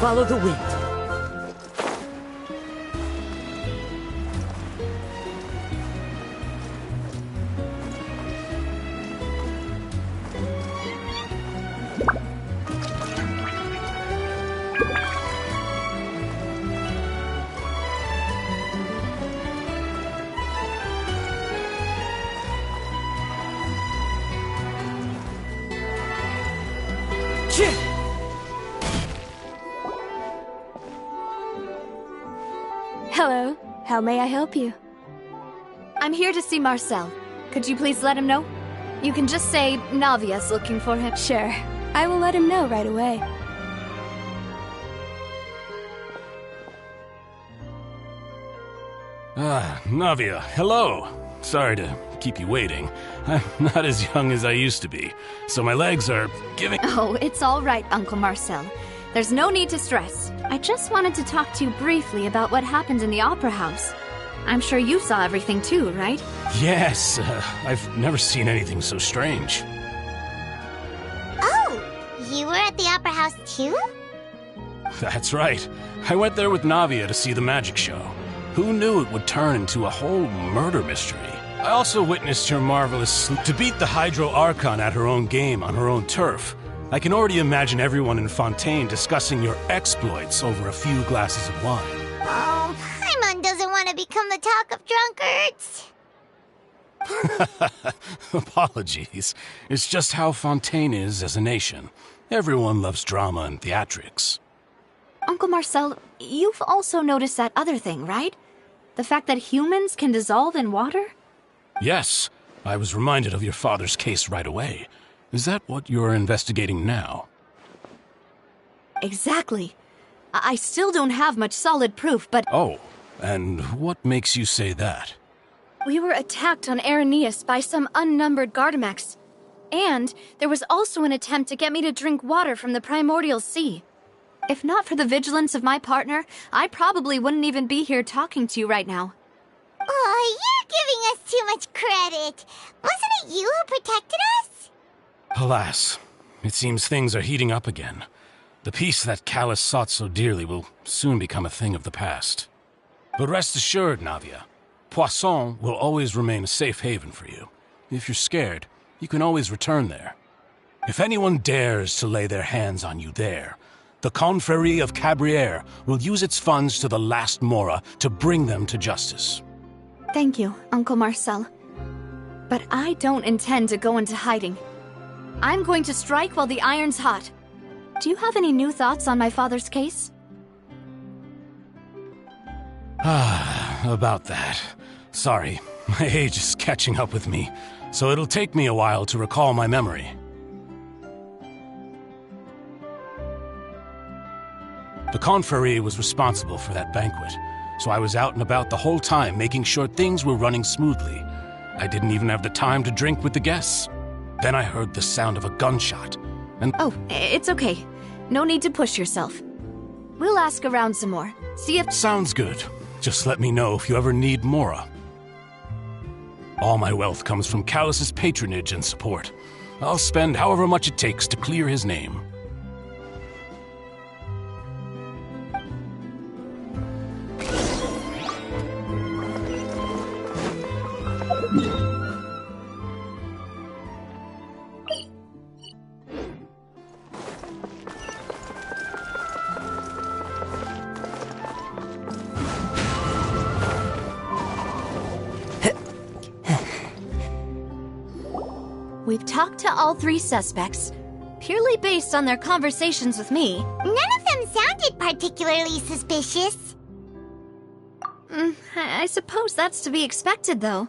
follow the wind. Hello. How may I help you? I'm here to see Marcel. Could you please let him know? You can just say Navia's looking for him. Sure. I will let him know right away. Navia, hello. Sorry to keep you waiting. I'm not as young as I used to be, so my legs are giving— Oh, it's all right, Uncle Marcel. There's no need to stress. I just wanted to talk to you briefly about what happened in the Opera House. I'm sure you saw everything too, right? Yes, I've never seen anything so strange. Oh, you were at the Opera House too? That's right. I went there with Navia to see the magic show. Who knew it would turn into a whole murder mystery? I also witnessed your marvelous— to beat the Hydro Archon at her own game on her own turf. I can already imagine everyone in Fontaine discussing your exploits over a few glasses of wine. Oh, Paimon doesn't want to become the talk of drunkards. Apologies. It's just how Fontaine is as a nation. Everyone loves drama and theatrics. Uncle Marcel, you've also noticed that other thing, right? The fact that humans can dissolve in water? Yes. I was reminded of your father's case right away. Is that what you're investigating now? Exactly. I still don't have much solid proof, but— Oh, and what makes you say that? We were attacked on Araneus by some unnumbered Gardamex. And there was also an attempt to get me to drink water from the primordial sea. If not for the vigilance of my partner, I probably wouldn't even be here talking to you right now. Oh, you're giving us too much credit. Wasn't it you who protected us? Alas, it seems things are heating up again. The peace that Callus sought so dearly will soon become a thing of the past. But rest assured, Navia, Poisson will always remain a safe haven for you. If you're scared, you can always return there. If anyone dares to lay their hands on you there, the Confrérie of Cabrières will use its funds to the last Mora to bring them to justice. Thank you, Uncle Marcel. But I don't intend to go into hiding. I'm going to strike while the iron's hot. Do you have any new thoughts on my father's case? About that. Sorry, my age is catching up with me, so it'll take me a while to recall my memory. The Confrérie was responsible for that banquet, so I was out and about the whole time making sure things were running smoothly. I didn't even have the time to drink with the guests. Then I heard the sound of a gunshot, and— Oh, it's okay. No need to push yourself. We'll ask around some more. See if— Sounds good. Just let me know if you ever need Mora. All my wealth comes from Callus's patronage and support. I'll spend however much it takes to clear his name. We've talked to all three suspects, purely based on their conversations with me. None of them sounded particularly suspicious. I suppose that's to be expected, though.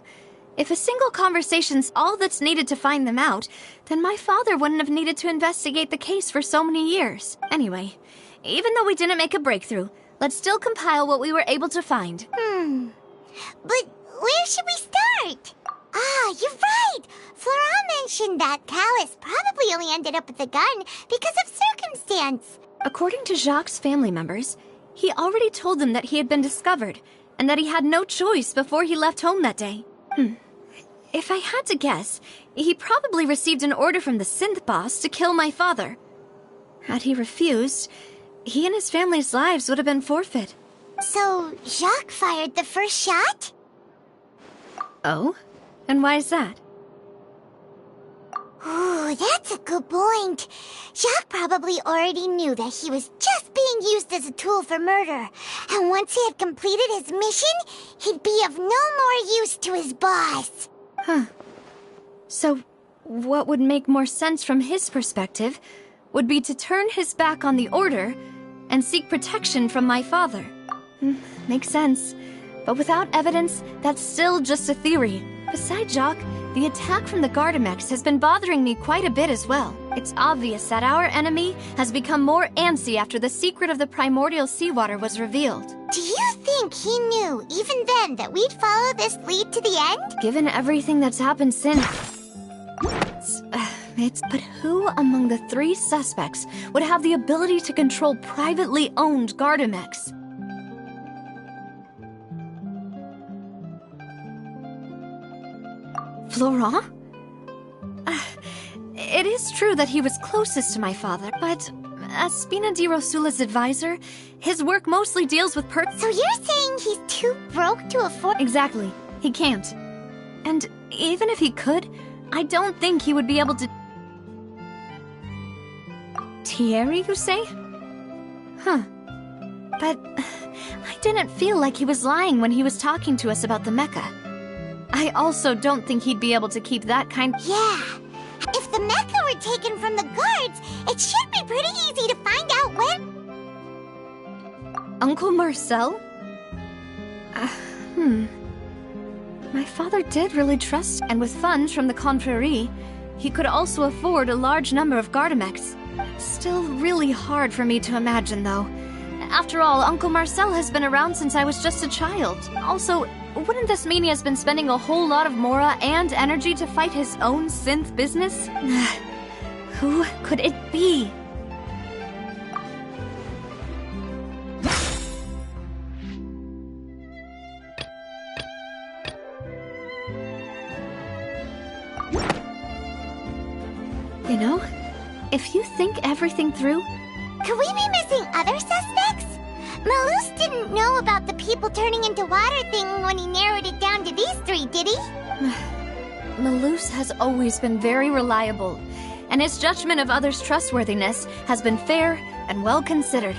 If a single conversation's all that's needed to find them out, then my father wouldn't have needed to investigate the case for so many years. Anyway, even though we didn't make a breakthrough, let's still compile what we were able to find. But where should we start? Ah, you're right! Flora mentioned that Callus probably only ended up with the gun because of circumstance. According to Jacques' family members, he already told them that he had been discovered, and that he had no choice before he left home that day. If I had to guess, he probably received an order from the synth boss to kill my father. Had he refused, he and his family's lives would have been forfeit. So, Jacques fired the first shot? Oh? And why is that? Ooh, that's a good point. Jacques probably already knew that he was just being used as a tool for murder. And once he had completed his mission, he'd be of no more use to his boss. Huh. So, what would make more sense from his perspective would be to turn his back on the Order and seek protection from my father. Makes sense. But without evidence, that's still just a theory. Besides Jacques, the attack from the Gardamex has been bothering me quite a bit as well. It's obvious that our enemy has become more antsy after the secret of the primordial seawater was revealed. Do you think he knew, even then, that we'd follow this lead to the end? Given everything that's happened since... But who among the three suspects would have the ability to control privately owned Gardamex? Florent? It is true that he was closest to my father, but as Spina di Rosula's advisor, his work mostly deals with So you're saying he's too broke to afford— Exactly. He can't. And even if he could, I don't think he would be able to... Thierry, you say? Huh. But I didn't feel like he was lying when he was talking to us about the mecha. I also don't think he'd be able to keep that kind... Yeah. If the mecha were taken from the guards, it should be pretty easy to find out when... Uncle Marcel? My father did really trust, and with funds from the Confrérie, he could also afford a large number of Gardamex. Still really hard for me to imagine, though. After all, Uncle Marcel has been around since I was just a child. Also, wouldn't this mean he has been spending a whole lot of mora and energy to fight his own synth business? Who could it be? You know, if you think everything through... Could we be missing other suspects? Malus didn't know about the people turning into water thing when he narrowed it down to these three, did he? Malus has always been very reliable, and his judgment of others' trustworthiness has been fair and well considered.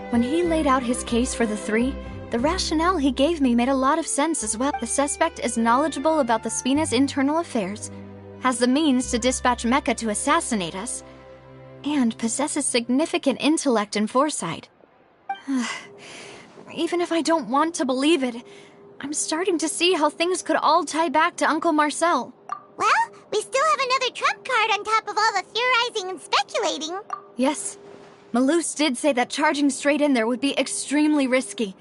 When he laid out his case for the three, the rationale he gave me made a lot of sense as well. The suspect is knowledgeable about the Spina's internal affairs, has the means to dispatch Mecha to assassinate us, and possesses significant intellect and foresight. Even if I don't want to believe it, I'm starting to see how things could all tie back to Uncle Marcel. Well, we still have another trump card on top of all the theorizing and speculating. Yes. Malus did say that charging straight in there would be extremely risky.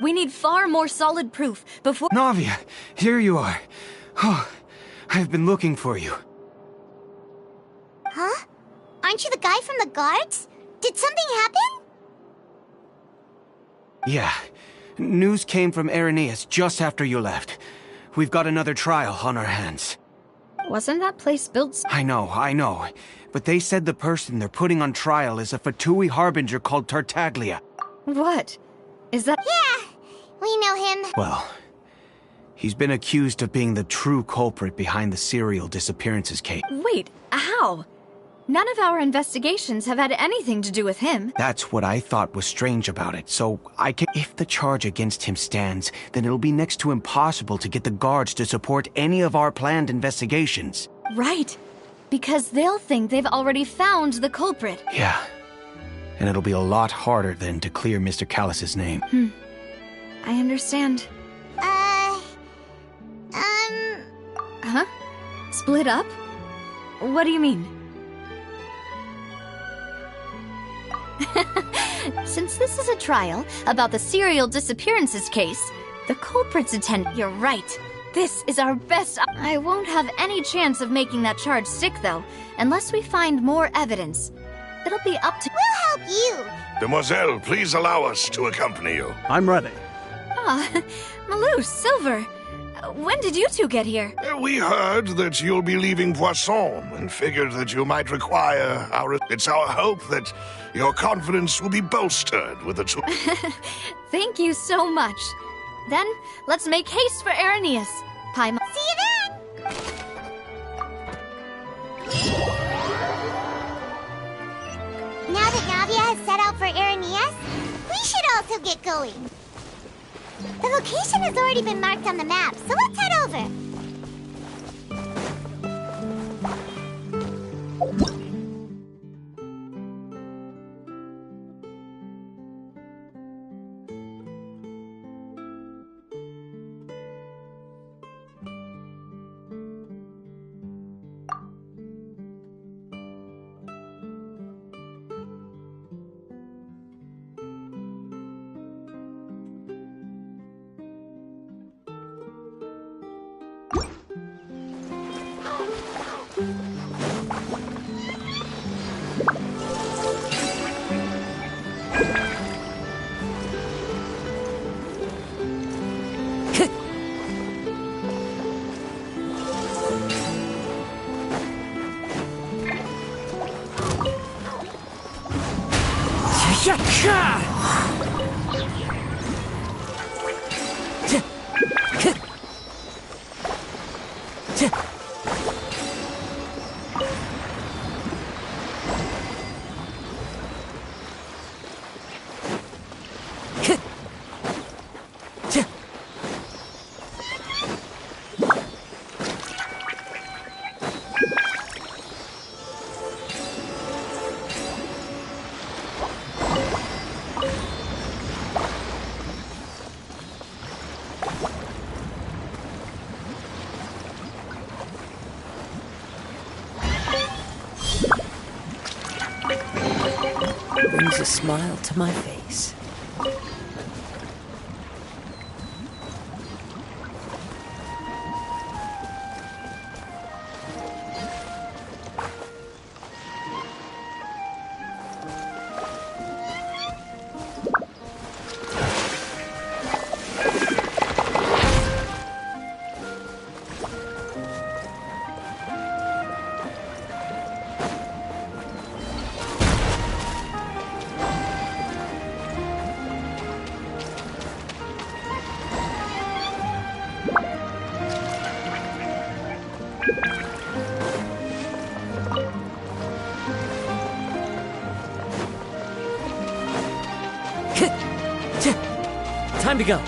We need far more solid proof before— Navia, here you are. Oh, I've been looking for you. Huh? Aren't you the guy from the guards? Did something happen? Yeah. News came from Irenaeus just after you left. We've got another trial on our hands. Wasn't that place built— I know. But they said the person they're putting on trial is a Fatui harbinger called Tartaglia. What? Is that— Yeah, we know him. Well, he's been accused of being the true culprit behind the serial disappearances case. Wait, how? None of our investigations have had anything to do with him. That's what I thought was strange about it, so I can— If the charge against him stands, then it'll be next to impossible to get the guards to support any of our planned investigations. Right. Because they'll think they've already found the culprit. Yeah. And it'll be a lot harder then to clear Mr. Callus's name. I understand. Huh? Split up? What do you mean? Since this is a trial about the serial disappearances case, the culprit's intent— You're right. This is our best— I won't have any chance of making that charge stick, though, unless we find more evidence. It'll be up to— We'll help you. Demoiselle, please allow us to accompany you. I'm ready. Ah, Malus, Silver. When did you two get here? We heard that you'll be leaving Poisson and figured that you might require our... It's our hope that your confidence will be bolstered with the tool. Thank you so much. Then, let's make haste for Irenaeus. Paimon. See you then! Now that Navia has set out for Irenaeus, we should also get going. The location has already been marked on the map, so let's head over. Brings a smile to my face. Time to go.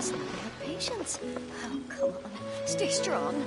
Just need to have patience. Oh, come on. Stay strong.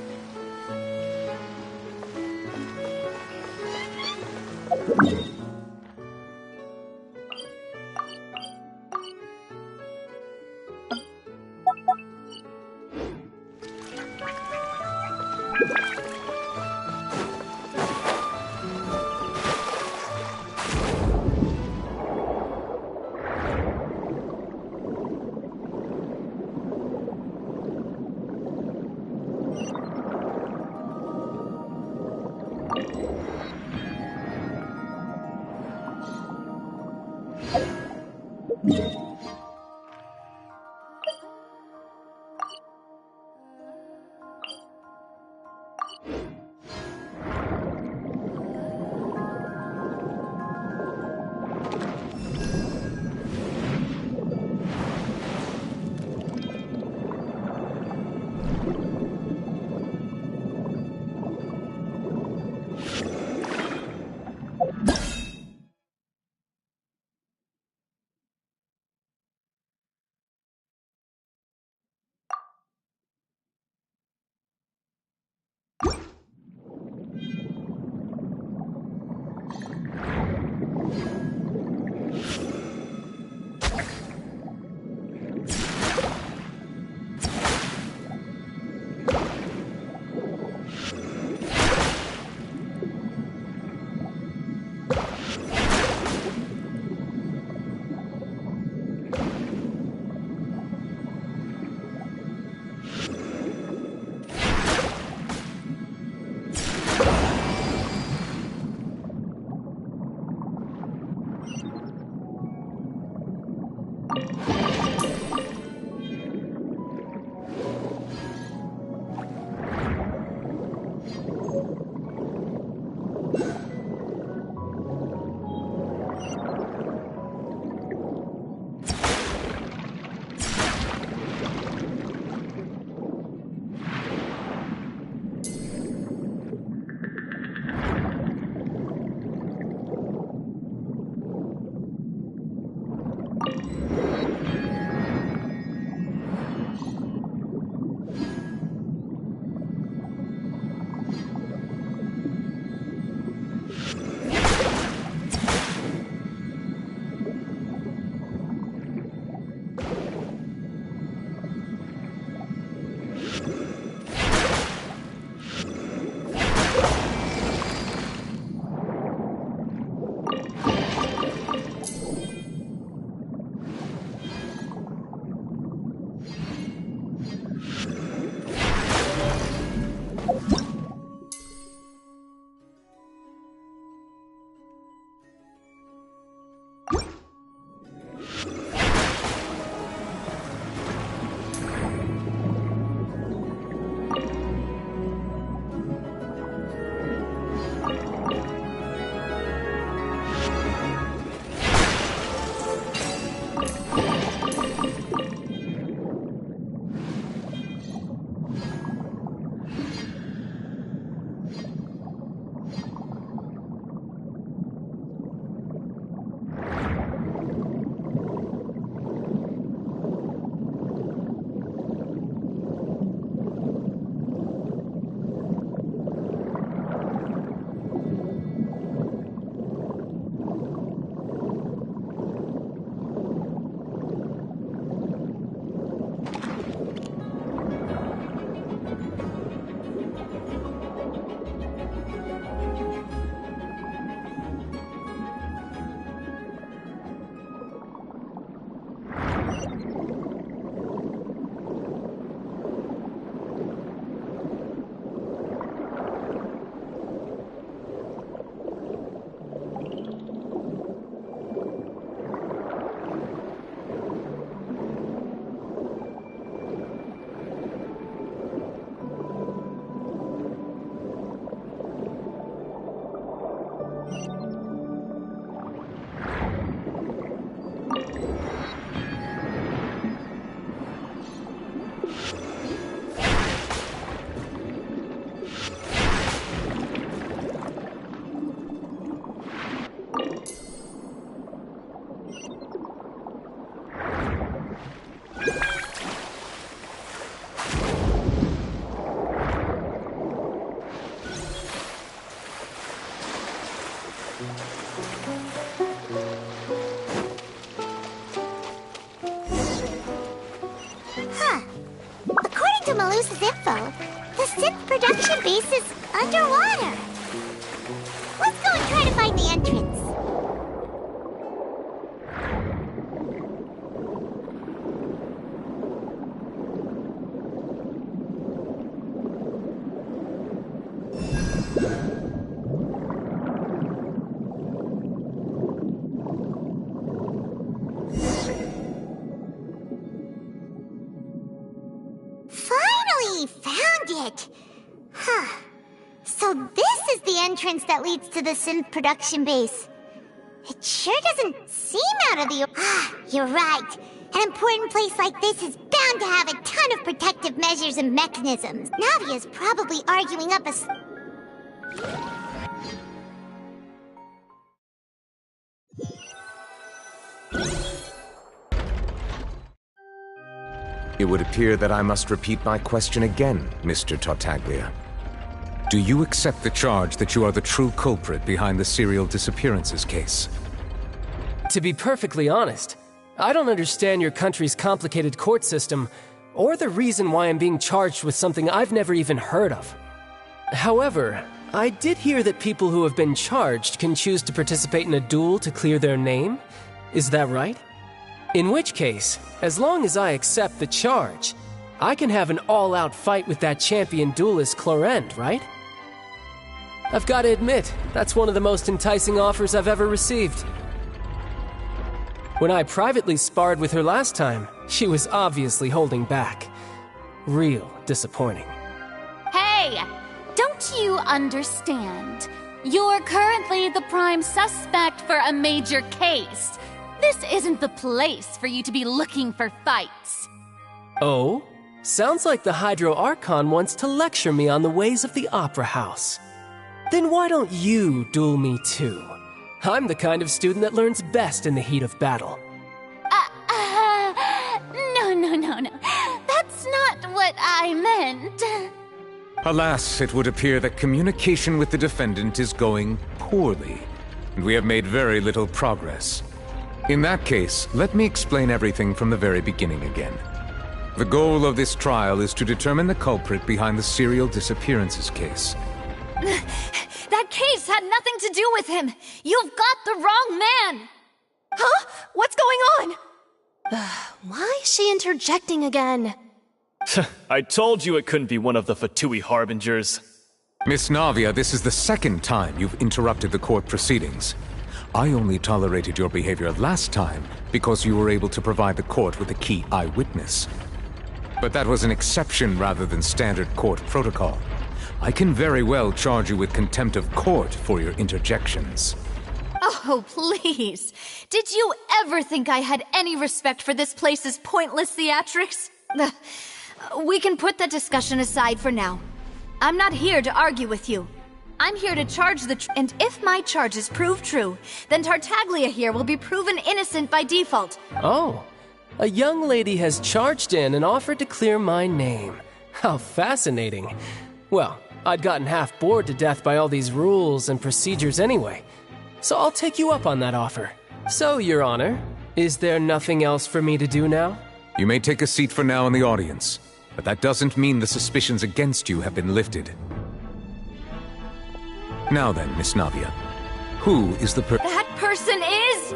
Huh. According to Malusa's info, the synth production base is underwater. Let's go and try to find the entrance. Finally found it! Huh. So this is the entrance that leads to the synth production base. It sure doesn't seem out of the... You're right. An important place like this is bound to have a ton of protective measures and mechanisms. Navia's probably arguing up a... It would appear that I must repeat my question again, Mr. Tartaglia. Do you accept the charge that you are the true culprit behind the serial disappearances case? To be perfectly honest, I don't understand your country's complicated court system, or the reason why I'm being charged with something I've never even heard of. However, I did hear that people who have been charged can choose to participate in a duel to clear their name. Is that right? In which case, as long as I accept the charge, I can have an all-out fight with that champion duelist Clorend, right? I've got to admit, that's one of the most enticing offers I've ever received. When I privately sparred with her last time, she was obviously holding back. Real disappointing. Hey! Don't you understand? You're currently the prime suspect for a major case. This isn't the place for you to be looking for fights. Oh? Sounds like the Hydro Archon wants to lecture me on the ways of the Opera House. Then why don't you duel me too? I'm the kind of student that learns best in the heat of battle. No. That's not what I meant. Alas, it would appear that communication with the defendant is going poorly, and we have made very little progress. In that case, let me explain everything from the very beginning again. The goal of this trial is to determine the culprit behind the serial disappearances case. That case had nothing to do with him! You've got the wrong man! Huh? What's going on? Why is she interjecting again? I told you it couldn't be one of the Fatui Harbingers. Miss Navia, this is the second time you've interrupted the court proceedings. I only tolerated your behavior last time because you were able to provide the court with a key eyewitness. But that was an exception rather than standard court protocol. I can very well charge you with contempt of court for your interjections. Oh, please. Did you ever think I had any respect for this place's pointless theatrics? We can put that discussion aside for now. I'm not here to argue with you. I'm here to charge and if my charges prove true, then Tartaglia here will be proven innocent by default. Oh, a young lady has charged in and offered to clear my name. How fascinating. Well, I'd gotten half bored to death by all these rules and procedures anyway, so I'll take you up on that offer. So, Your Honor, is there nothing else for me to do now? You may take a seat for now in the audience, but that doesn't mean the suspicions against you have been lifted. Now then, Miss Navia, who is the That person is...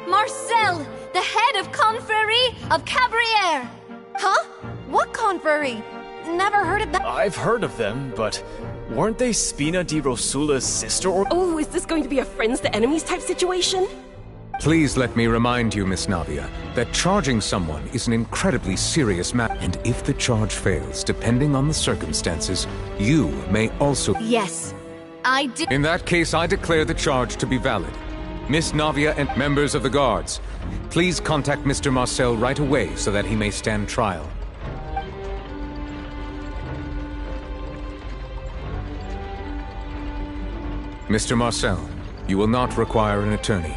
Marcel, the head of Confrérie of Cabrières! Huh? What confrérie? Never heard of that. I've heard of them, but weren't they Spina di Rosula's sister or... Oh, is this going to be a friends to enemies type situation? Please let me remind you, Miss Navia, that charging someone is an incredibly serious matter, and if the charge fails, depending on the circumstances, you may also... Yes, I do. In that case, I declare the charge to be valid. Miss Navia and members of the guards, please contact Mr. Marcel right away so that he may stand trial. Mr. Marcel, you will not require an attorney.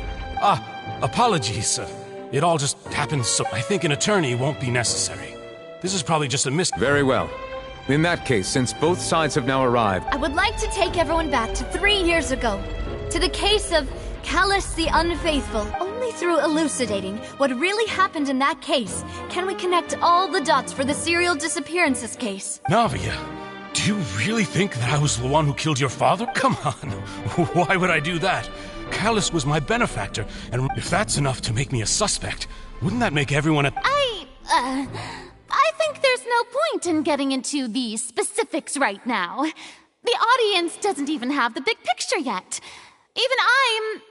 Apologies, sir. It all just happened so... I think an attorney won't be necessary. This is probably just a Very well. In that case, since both sides have now arrived... I would like to take everyone back to 3 years ago, to the case of Callus the Unfaithful. Only through elucidating what really happened in that case can we connect all the dots for the serial disappearances case. Navia, do you really think that I was the one who killed your father? Come on, why would I do that? Callus was my benefactor, and if that's enough to make me a suspect, wouldn't that make everyone I think there's no point in getting into the specifics right now. The audience doesn't even have the big picture yet. Even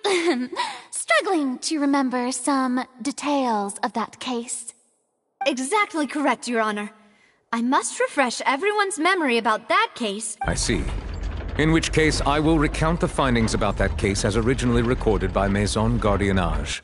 I'm struggling to remember some details of that case. Exactly correct, Your Honor. I must refresh everyone's memory about that case. I see. In which case, I will recount the findings about that case as originally recorded by Maison Gardiennage.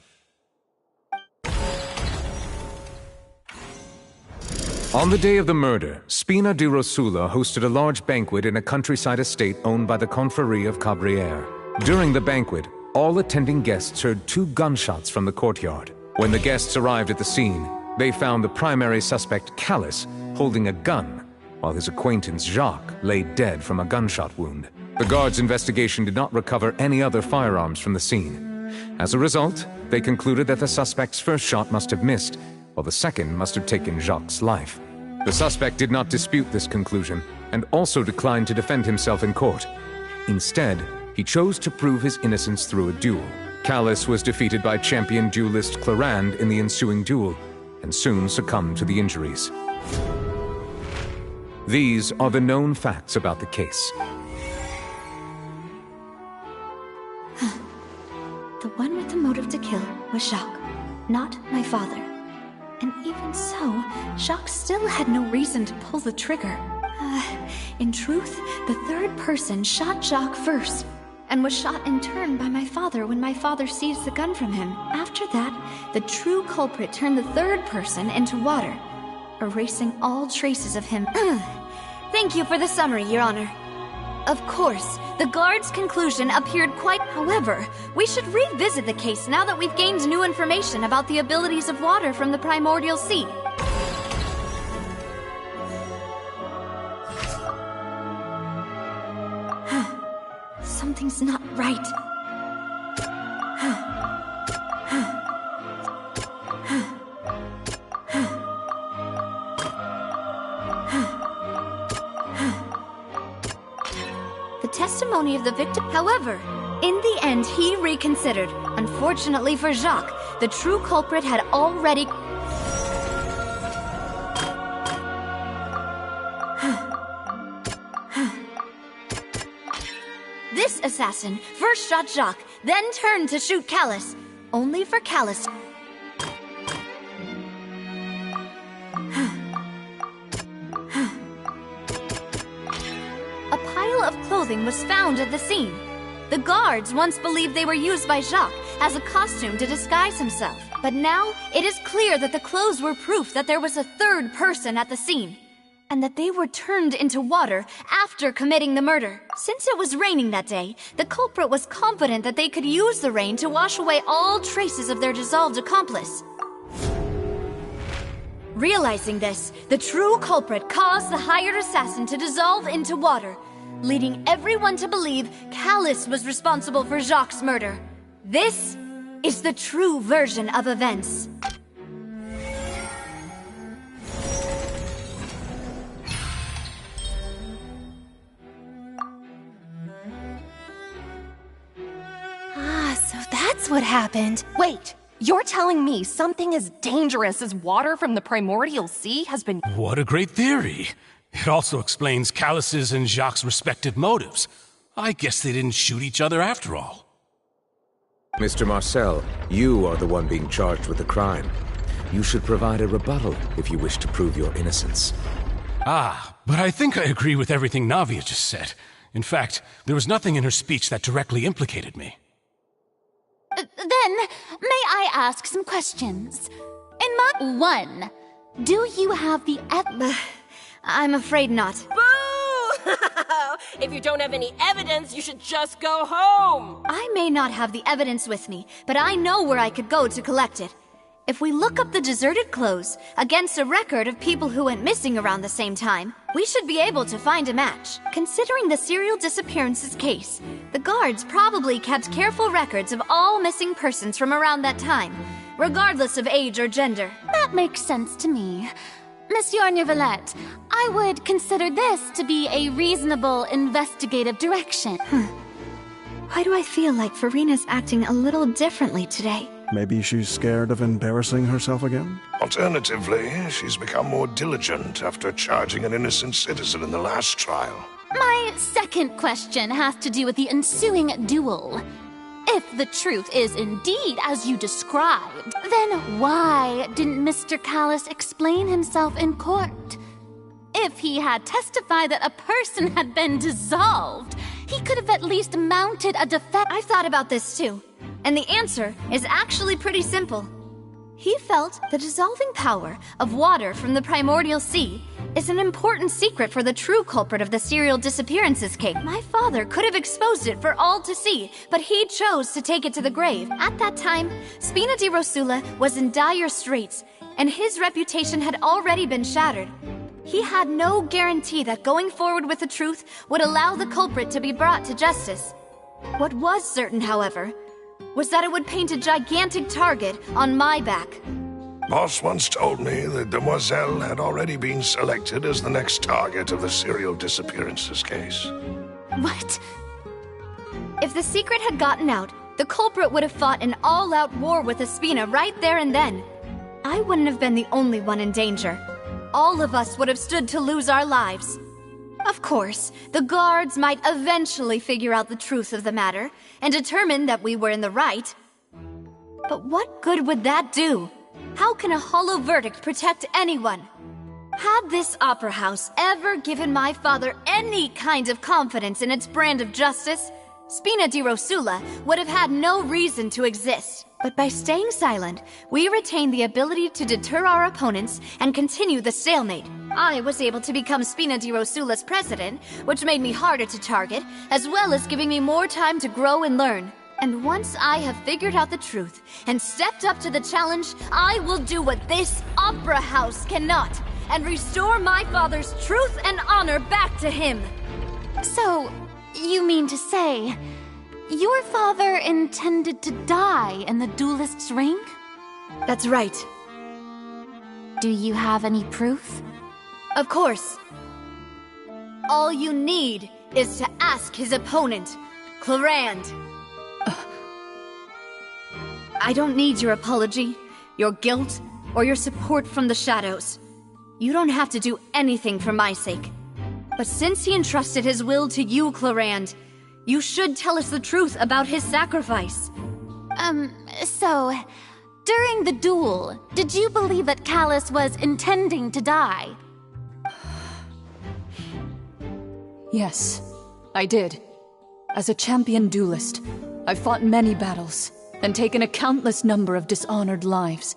On the day of the murder, Spina di Rosula hosted a large banquet in a countryside estate owned by the Confrérie of Cabrières. During the banquet, all attending guests heard 2 gunshots from the courtyard. When the guests arrived at the scene, they found the primary suspect, Callus, holding a gun, while his acquaintance, Jacques, lay dead from a gunshot wound. The guards' investigation did not recover any other firearms from the scene. As a result, they concluded that the suspect's first shot must have missed, while the second must have taken Jacques' life. The suspect did not dispute this conclusion, and also declined to defend himself in court. Instead, he chose to prove his innocence through a duel. Callus was defeated by champion duelist Clarande in the ensuing duel, and soon succumbed to the injuries. These are the known facts about the case. The one with the motive to kill was Jacques, not my father. And even so, Jacques still had no reason to pull the trigger. In truth, the third person shot Jacques first, and was shot in turn by my father when my father seized the gun from him. After that, the true culprit turned the third person into water, erasing all traces of him. Thank you for the summary, Your Honor. Of course, the guard's conclusion appeared quite... However, we should revisit the case now that we've gained new information about the abilities of water from the primordial sea. Something's not right. Testimony of the victim. However, in the end, he reconsidered. Unfortunately for Jacques, the true culprit had already... This assassin first shot Jacques, then turned to shoot Callus, only for Callus... was found at the scene. The guards once believed they were used by Jacques as a costume to disguise himself. But now, it is clear that the clothes were proof that there was a third person at the scene, and that they were turned into water after committing the murder. Since it was raining that day, the culprit was confident that they could use the rain to wash away all traces of their dissolved accomplice. Realizing this, the true culprit caused the hired assassin to dissolve into water, leading everyone to believe Callus was responsible for Jacques' murder. This is the true version of events. So that's what happened. Wait, you're telling me something as dangerous as water from the primordial sea has been... What a great theory! It also explains Callus's and Jacques' respective motives. I guess they didn't shoot each other after all. Mr. Marcel, you are the one being charged with the crime. You should provide a rebuttal if you wish to prove your innocence. But I think I agree with everything Navia just said. In fact, there was nothing in her speech that directly implicated me. Then, may I ask some questions? In Mark 1, do you have the I'm afraid not. Boo! If you don't have any evidence, you should just go home! I may not have the evidence with me, but I know where I could go to collect it. If we look up the deserted clothes against a record of people who went missing around the same time, we should be able to find a match. Considering the serial disappearances case, the guards probably kept careful records of all missing persons from around that time, regardless of age or gender. That makes sense to me. Monsieur Neuvillette, I would consider this to be a reasonable investigative direction. Why do I feel like Farina's acting a little differently today? Maybe she's scared of embarrassing herself again? Alternatively, she's become more diligent after charging an innocent citizen in the last trial. My second question has to do with the ensuing duel. If the truth is indeed as you described, then why didn't Mr. Callis explain himself in court? If he had testified that a person had been dissolved, he could have at least mounted a defense. I've thought about this too, and the answer is actually pretty simple. He felt the dissolving power of water from the primordial sea is an important secret for the true culprit of the serial disappearances case. My father could have exposed it for all to see, but he chose to take it to the grave. At that time, Spina di Rosula was in dire straits, and his reputation had already been shattered. He had no guarantee that going forward with the truth would allow the culprit to be brought to justice. What was certain, however, was that it would paint a gigantic target on my back. Boss once told me that Demoiselle had already been selected as the next target of the serial disappearances case. What? If the secret had gotten out, the culprit would have fought an all-out war with Espina right there and then. I wouldn't have been the only one in danger. All of us would have stood to lose our lives. Of course, the guards might eventually figure out the truth of the matter and determine that we were in the right. But what good would that do? How can a hollow verdict protect anyone? Had this opera house ever given my father any kind of confidence in its brand of justice, Spina di Rosula would have had no reason to exist. But by staying silent, we retained the ability to deter our opponents and continue the stalemate. I was able to become Spina di Rosula's president, which made me harder to target, as well as giving me more time to grow and learn. And once I have figured out the truth and stepped up to the challenge, I will do what this opera house cannot, and restore my father's truth and honor back to him. So, you mean to say, your father intended to die in the duelist's ring? That's right. Do you have any proof? Of course. All you need is to ask his opponent, Clarand. I don't need your apology, your guilt, or your support from the shadows. You don't have to do anything for my sake. But since he entrusted his will to you, Clarand, you should tell us the truth about his sacrifice. So, during the duel, did you believe that Callis was intending to die? Yes, I did. As a champion duelist, I've fought many battles and taken a countless number of dishonored lives.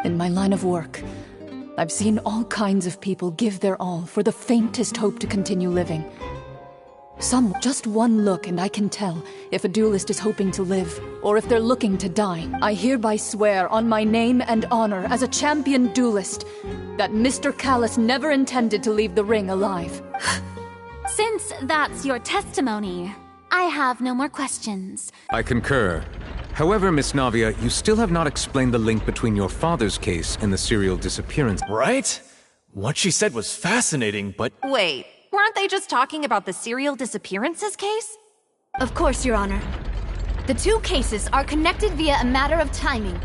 In my line of work, I've seen all kinds of people give their all for the faintest hope to continue living. Just one look and I can tell if a duelist is hoping to live, or if they're looking to die. I hereby swear on my name and honor as a champion duelist that Mr. Callis never intended to leave the ring alive. Since that's your testimony, I have no more questions. I concur. However, Miss Navia, you still have not explained the link between your father's case and the serial disappearance. Right? What she said was fascinating, but... Wait, weren't they just talking about the serial disappearances case? Of course, Your Honor. The two cases are connected via a matter of timing.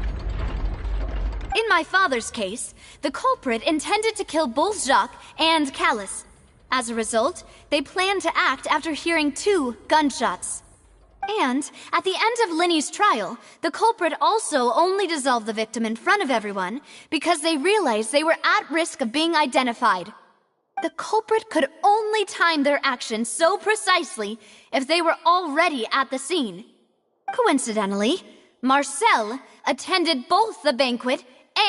In my father's case, the culprit intended to kill both Jacques and Callis. As a result, they planned to act after hearing 2 gunshots. And, at the end of Linny's trial, the culprit also only dissolved the victim in front of everyone because they realized they were at risk of being identified. The culprit could only time their actions so precisely if they were already at the scene. Coincidentally, Marcel attended both the banquet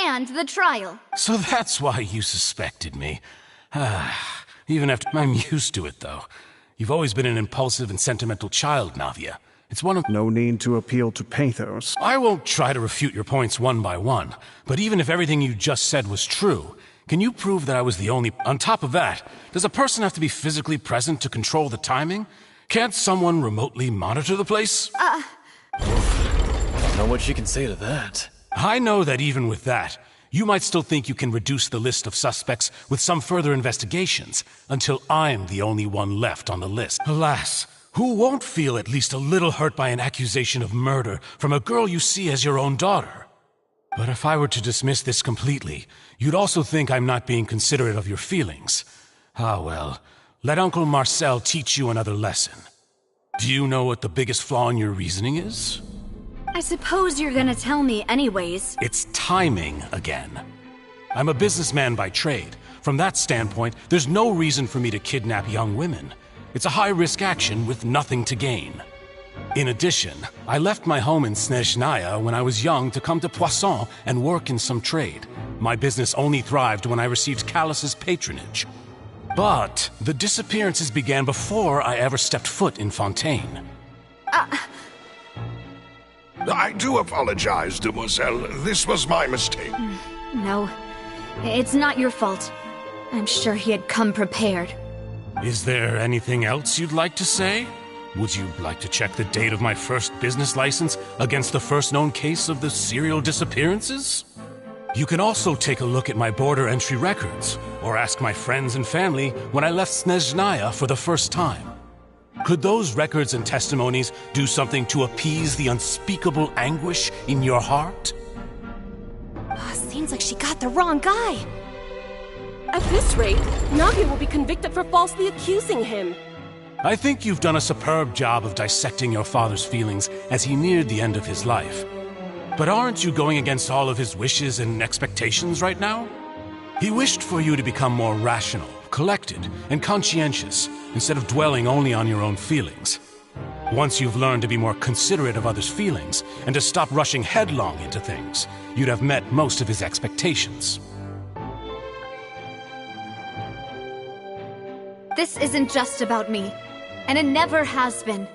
and the trial. So that's why you suspected me. Even after... I'm used to it, though. You've always been an impulsive and sentimental child, Navia. It's one of— No need to appeal to pathos. I won't try to refute your points one by one, but even if everything you just said was true, can you prove that I was the only— On top of that, does a person have to be physically present to control the timing? Can't someone remotely monitor the place? Don't know what you can say to that. I know that even with that, you might still think you can reduce the list of suspects with some further investigations, until I'm the only one left on the list. Alas, who won't feel at least a little hurt by an accusation of murder from a girl you see as your own daughter? But if I were to dismiss this completely, you'd also think I'm not being considerate of your feelings. Ah well, let Uncle Marcel teach you another lesson. Do you know what the biggest flaw in your reasoning is? I suppose you're gonna tell me anyways. It's timing again. I'm a businessman by trade. From that standpoint, there's no reason for me to kidnap young women. It's a high-risk action with nothing to gain. In addition, I left my home in Snezhnaya when I was young to come to Poisson and work in some trade. My business only thrived when I received Callus's patronage. But the disappearances began before I ever stepped foot in Fontaine. I do apologize, demoiselle. This was my mistake. No, it's not your fault. I'm sure he had come prepared. Is there anything else you'd like to say? Would you like to check the date of my first business license against the first known case of the serial disappearances? You can also take a look at my border entry records, or ask my friends and family when I left Snezhnaya for the first time. Could those records and testimonies do something to appease the unspeakable anguish in your heart? Seems like she got the wrong guy. At this rate, Navia will be convicted for falsely accusing him. I think you've done a superb job of dissecting your father's feelings as he neared the end of his life. But aren't you going against all of his wishes and expectations right now? He wished for you to become more rational, collected, and conscientious, instead of dwelling only on your own feelings. Once you've learned to be more considerate of others' feelings, and to stop rushing headlong into things, you'd have met most of his expectations. This isn't just about me, and it never has been.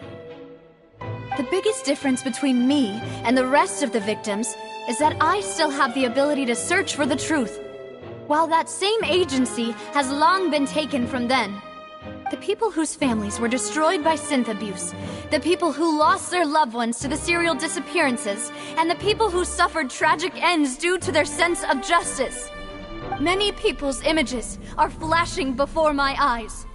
The biggest difference between me and the rest of the victims is that I still have the ability to search for the truth, while that same agency has long been taken from them. The people whose families were destroyed by synth abuse, the people who lost their loved ones to the serial disappearances, and the people who suffered tragic ends due to their sense of justice. Many people's images are flashing before my eyes.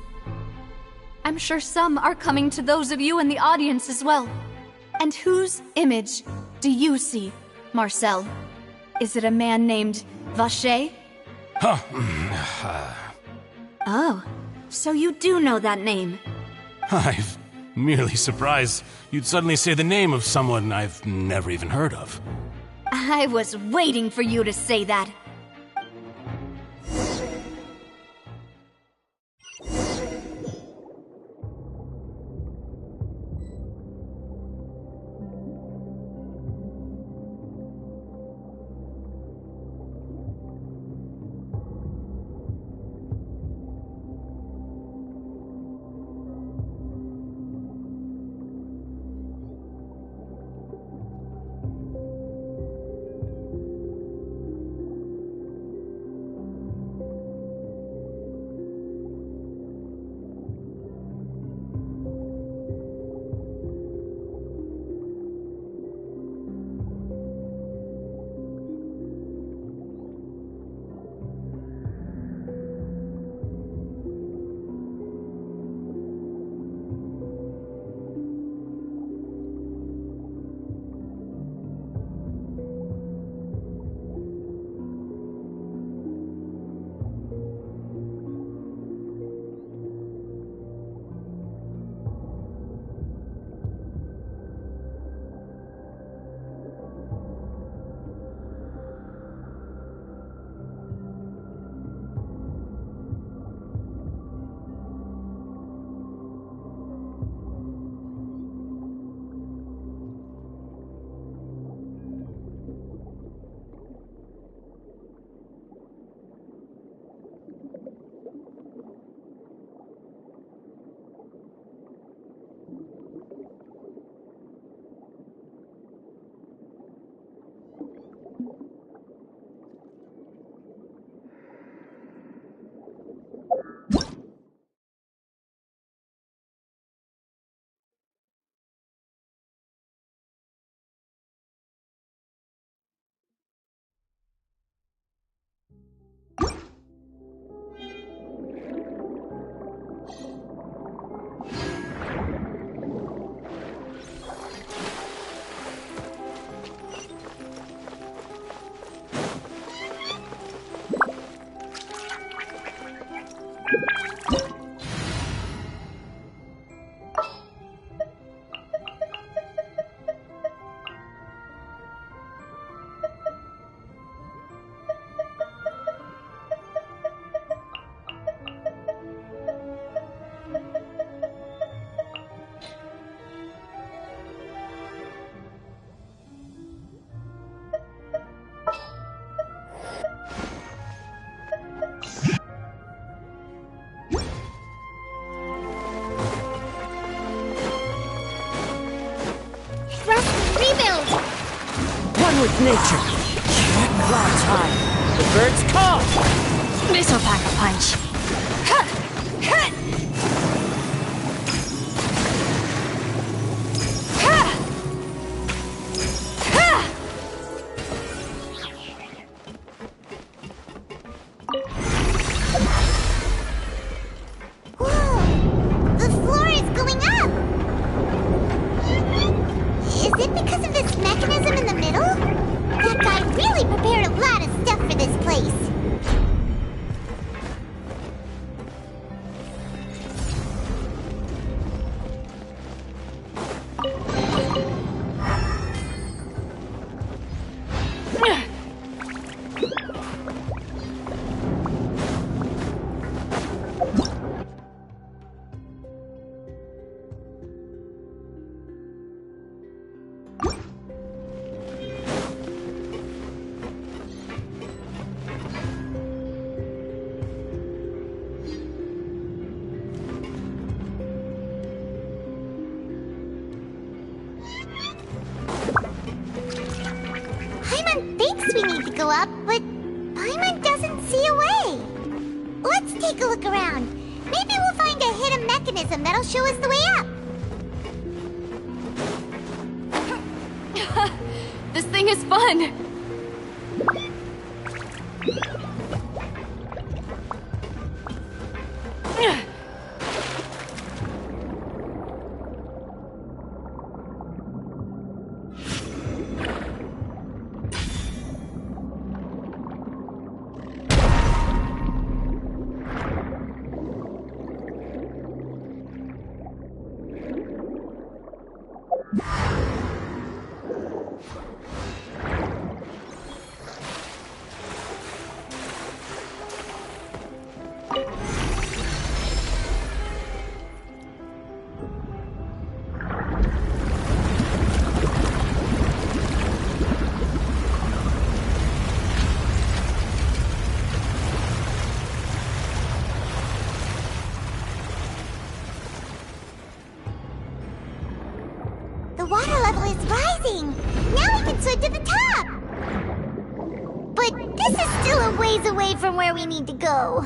I'm sure some are coming to those of you in the audience as well. And whose image do you see, Marcel? Is it a man named Vacher? Oh, so you do know that name. I'm merely surprised you'd suddenly say the name of someone I've never even heard of. I was waiting for you to say that. With nature. Clouds high. The birds call. This'll pack a punch. Whoa! The floor is going up! Is it because of this mechanism in the middle? That guy really prepared a lot of stuff for this place. Go up, but Paimon doesn't see a way. Let's take a look around. Maybe we'll find a hidden mechanism that'll show us the way up. This thing is fun. The water level is rising! Now we can swim to the top! But this is still a ways away from where we need to go.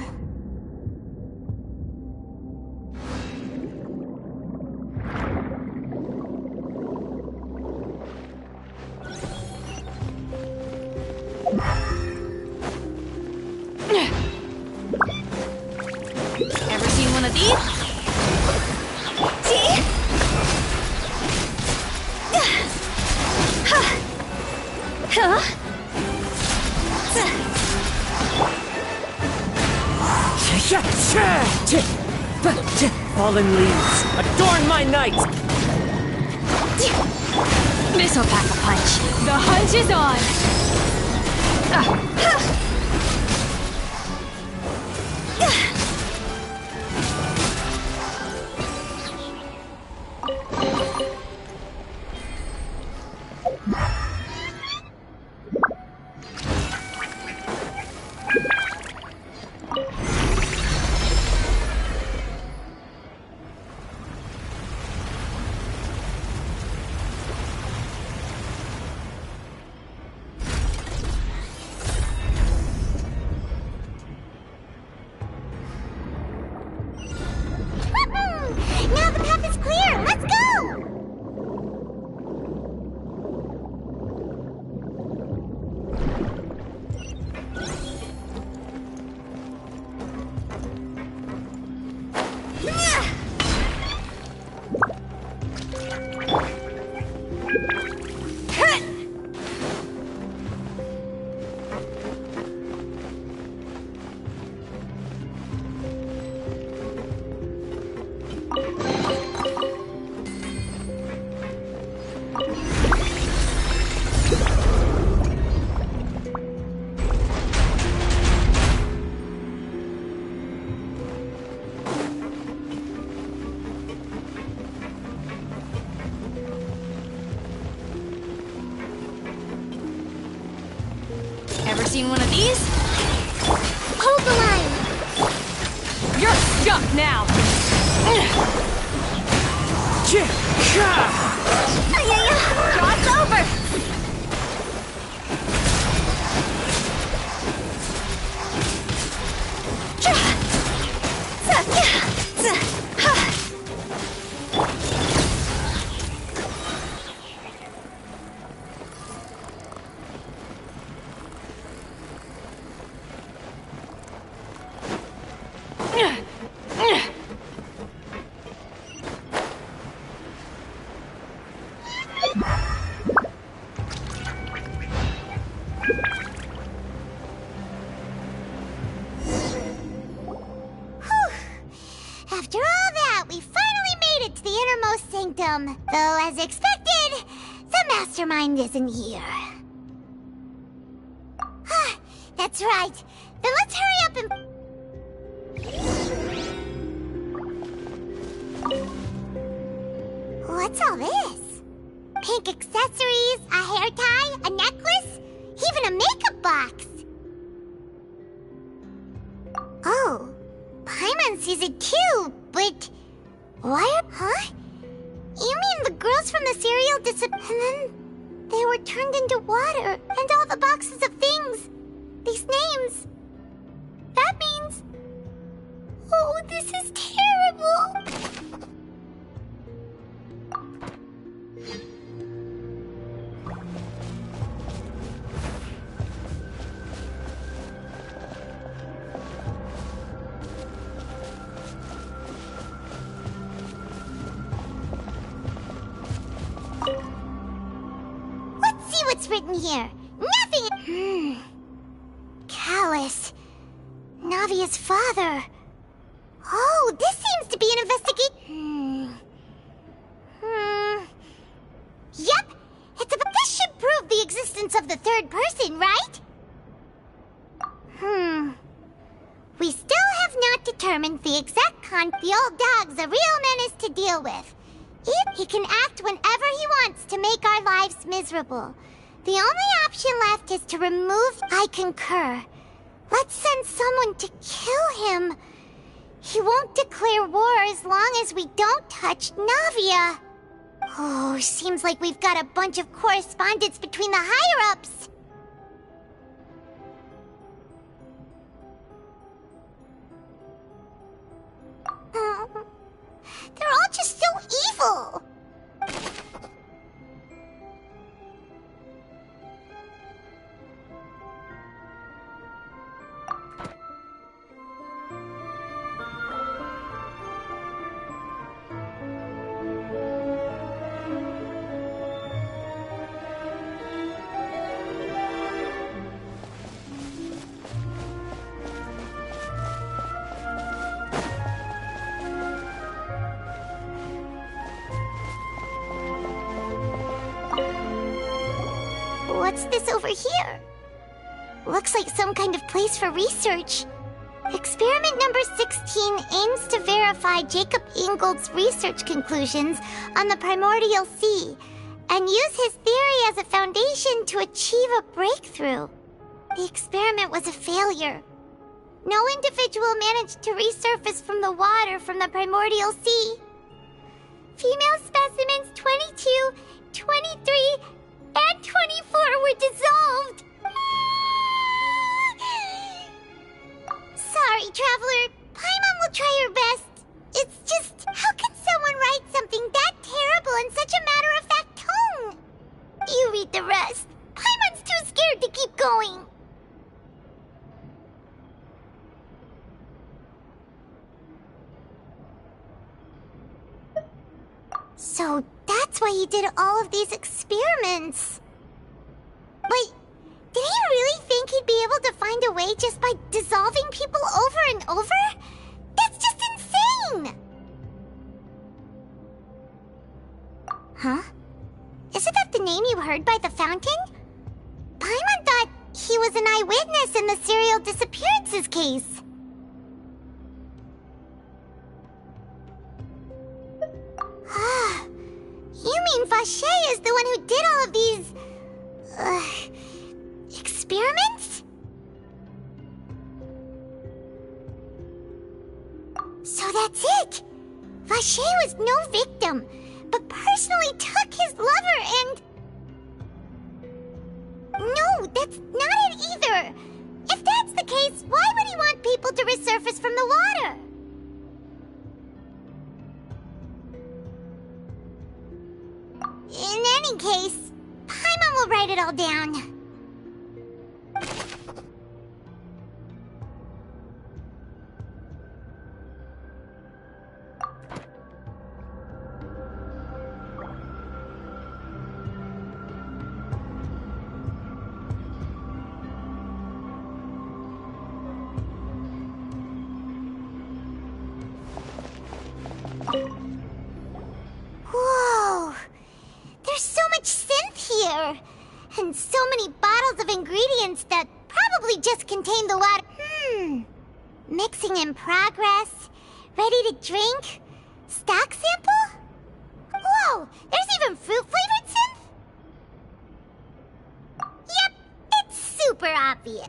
Ever seen one of these? See? Huh? Fallen leaves, adorn my night! This'll pack a punch. The hunch is on! Now the path is clear! Let's go! seen one of these. Hold the line! You're stuck now! Cross over! After all that, we finally made it to the innermost sanctum. Though, as expected, the mastermind isn't here. That's right. Then let's hurry up and... What's all this? Pink accessories, a hair tie, a necklace, even a makeup box. Oh, Paimon sees it too, but... Why are... Huh? You mean the girls from the cereal and then they were turned into water, and all the boxes of things, these names. That means... Oh, this is terrible! Let's see what's written here. Nothing. Callus. Navia's father. Oh, this seems to be an investigation. Yep. This should prove the existence of the third person, right? We still have not determined the exact the old dog's a real menace to deal with. He can act whenever he wants to make our lives miserable. The only option left is to remove... I concur. Let's send someone to kill him. He won't declare war as long as we don't touch Navia. Oh, seems like we've got a bunch of correspondence between the higher-ups. They're all just so evil. What's this over here? Looks like some kind of place for research. Experiment number 16 aims to verify Jacob Ingold's research conclusions on the primordial sea and use his theory as a foundation to achieve a breakthrough. The experiment was a failure. No individual managed to resurface from the water from the primordial sea. Female specimens 22, 23, and 24 were dissolved. Sorry, Traveler. Paimon will try her best. It's just, how can someone write something that terrible in such a matter-of-fact tone? You read the rest. Paimon's too scared to keep going. So that's why he did all of these experiments. But did he really think he'd be able to find a way just by dissolving people over and over? That's just insane! Huh? Isn't that the name you heard by the fountain? Paimon thought he was an eyewitness in the serial disappearances case. You mean Vache is the one who did all of these... experiments? So that's it! Vacher was no victim, but personally took his lover and... No, that's not it either! If that's the case, why would he want people to resurface from the water? In any case, Paimon will write it all down. Whoa! There's so much synth here! And so many bottles of ingredients that probably just contain the water. Mixing in progress. Ready to drink? Stock sample? Whoa! There's even fruit-flavored synth? Yep, it's super obvious.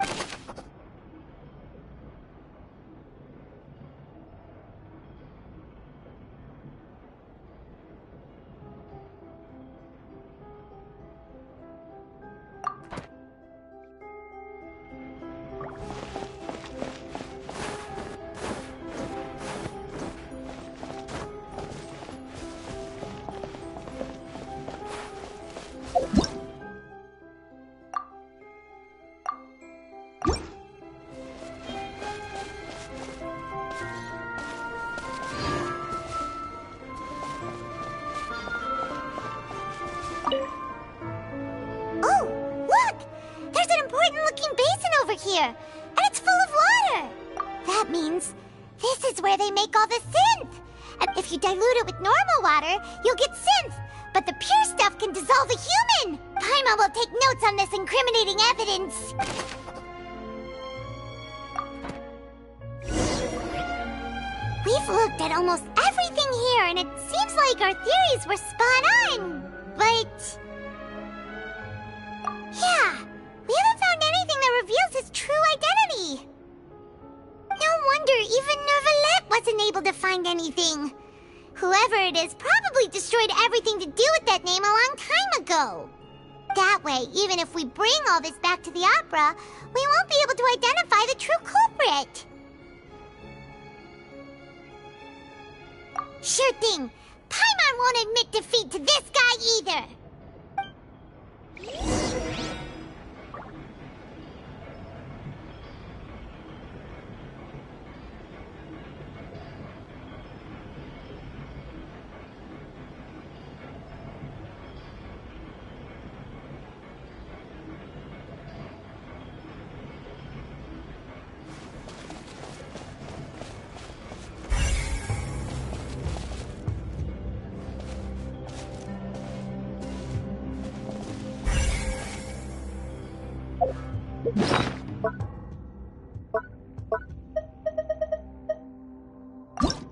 Here, and it's full of water. That means this is where they make all the synth. And if you dilute it with normal water, you'll get synth. But the pure stuff can dissolve a human. Paimon will take notes on this incriminating evidence. We've looked at almost everything here, and it seems like our theories were spot on. But... yeah. We haven't found anything that reveals his true identity. No wonder even Neuvillette wasn't able to find anything. Whoever it is probably destroyed everything to do with that name a long time ago. That way, even if we bring all this back to the opera, we won't be able to identify the true culprit. Sure thing. Paimon won't admit defeat to this guy either.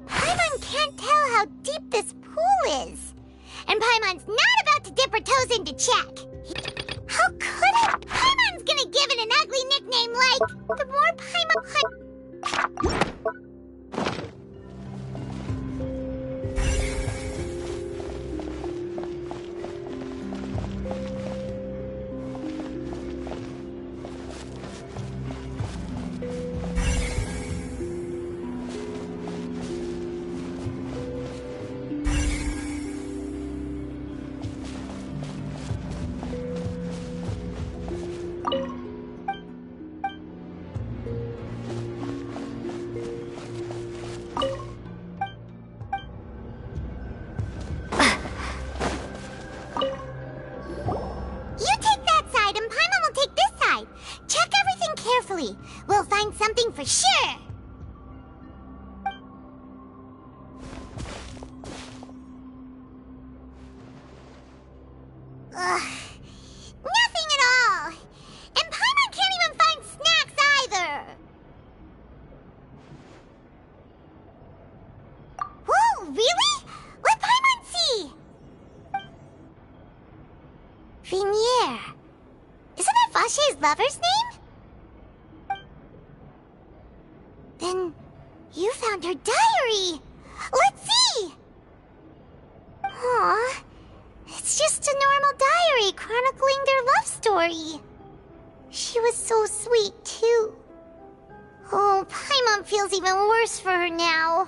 Paimon can't tell how deep this pool is. And Paimon's not about to dip her toes into check. How could it? Paimon's gonna give it an ugly nickname like... The more Paimon... We'll find something for sure. Nothing at all. And Paimon can't even find snacks either. Whoa, really? Let Paimon see. Vinier. Isn't that Vacher's lover's name? Then you found your diary. Let's see. Aw, it's just a normal diary chronicling their love story. She was so sweet, too. Oh, Paimon feels even worse for her now.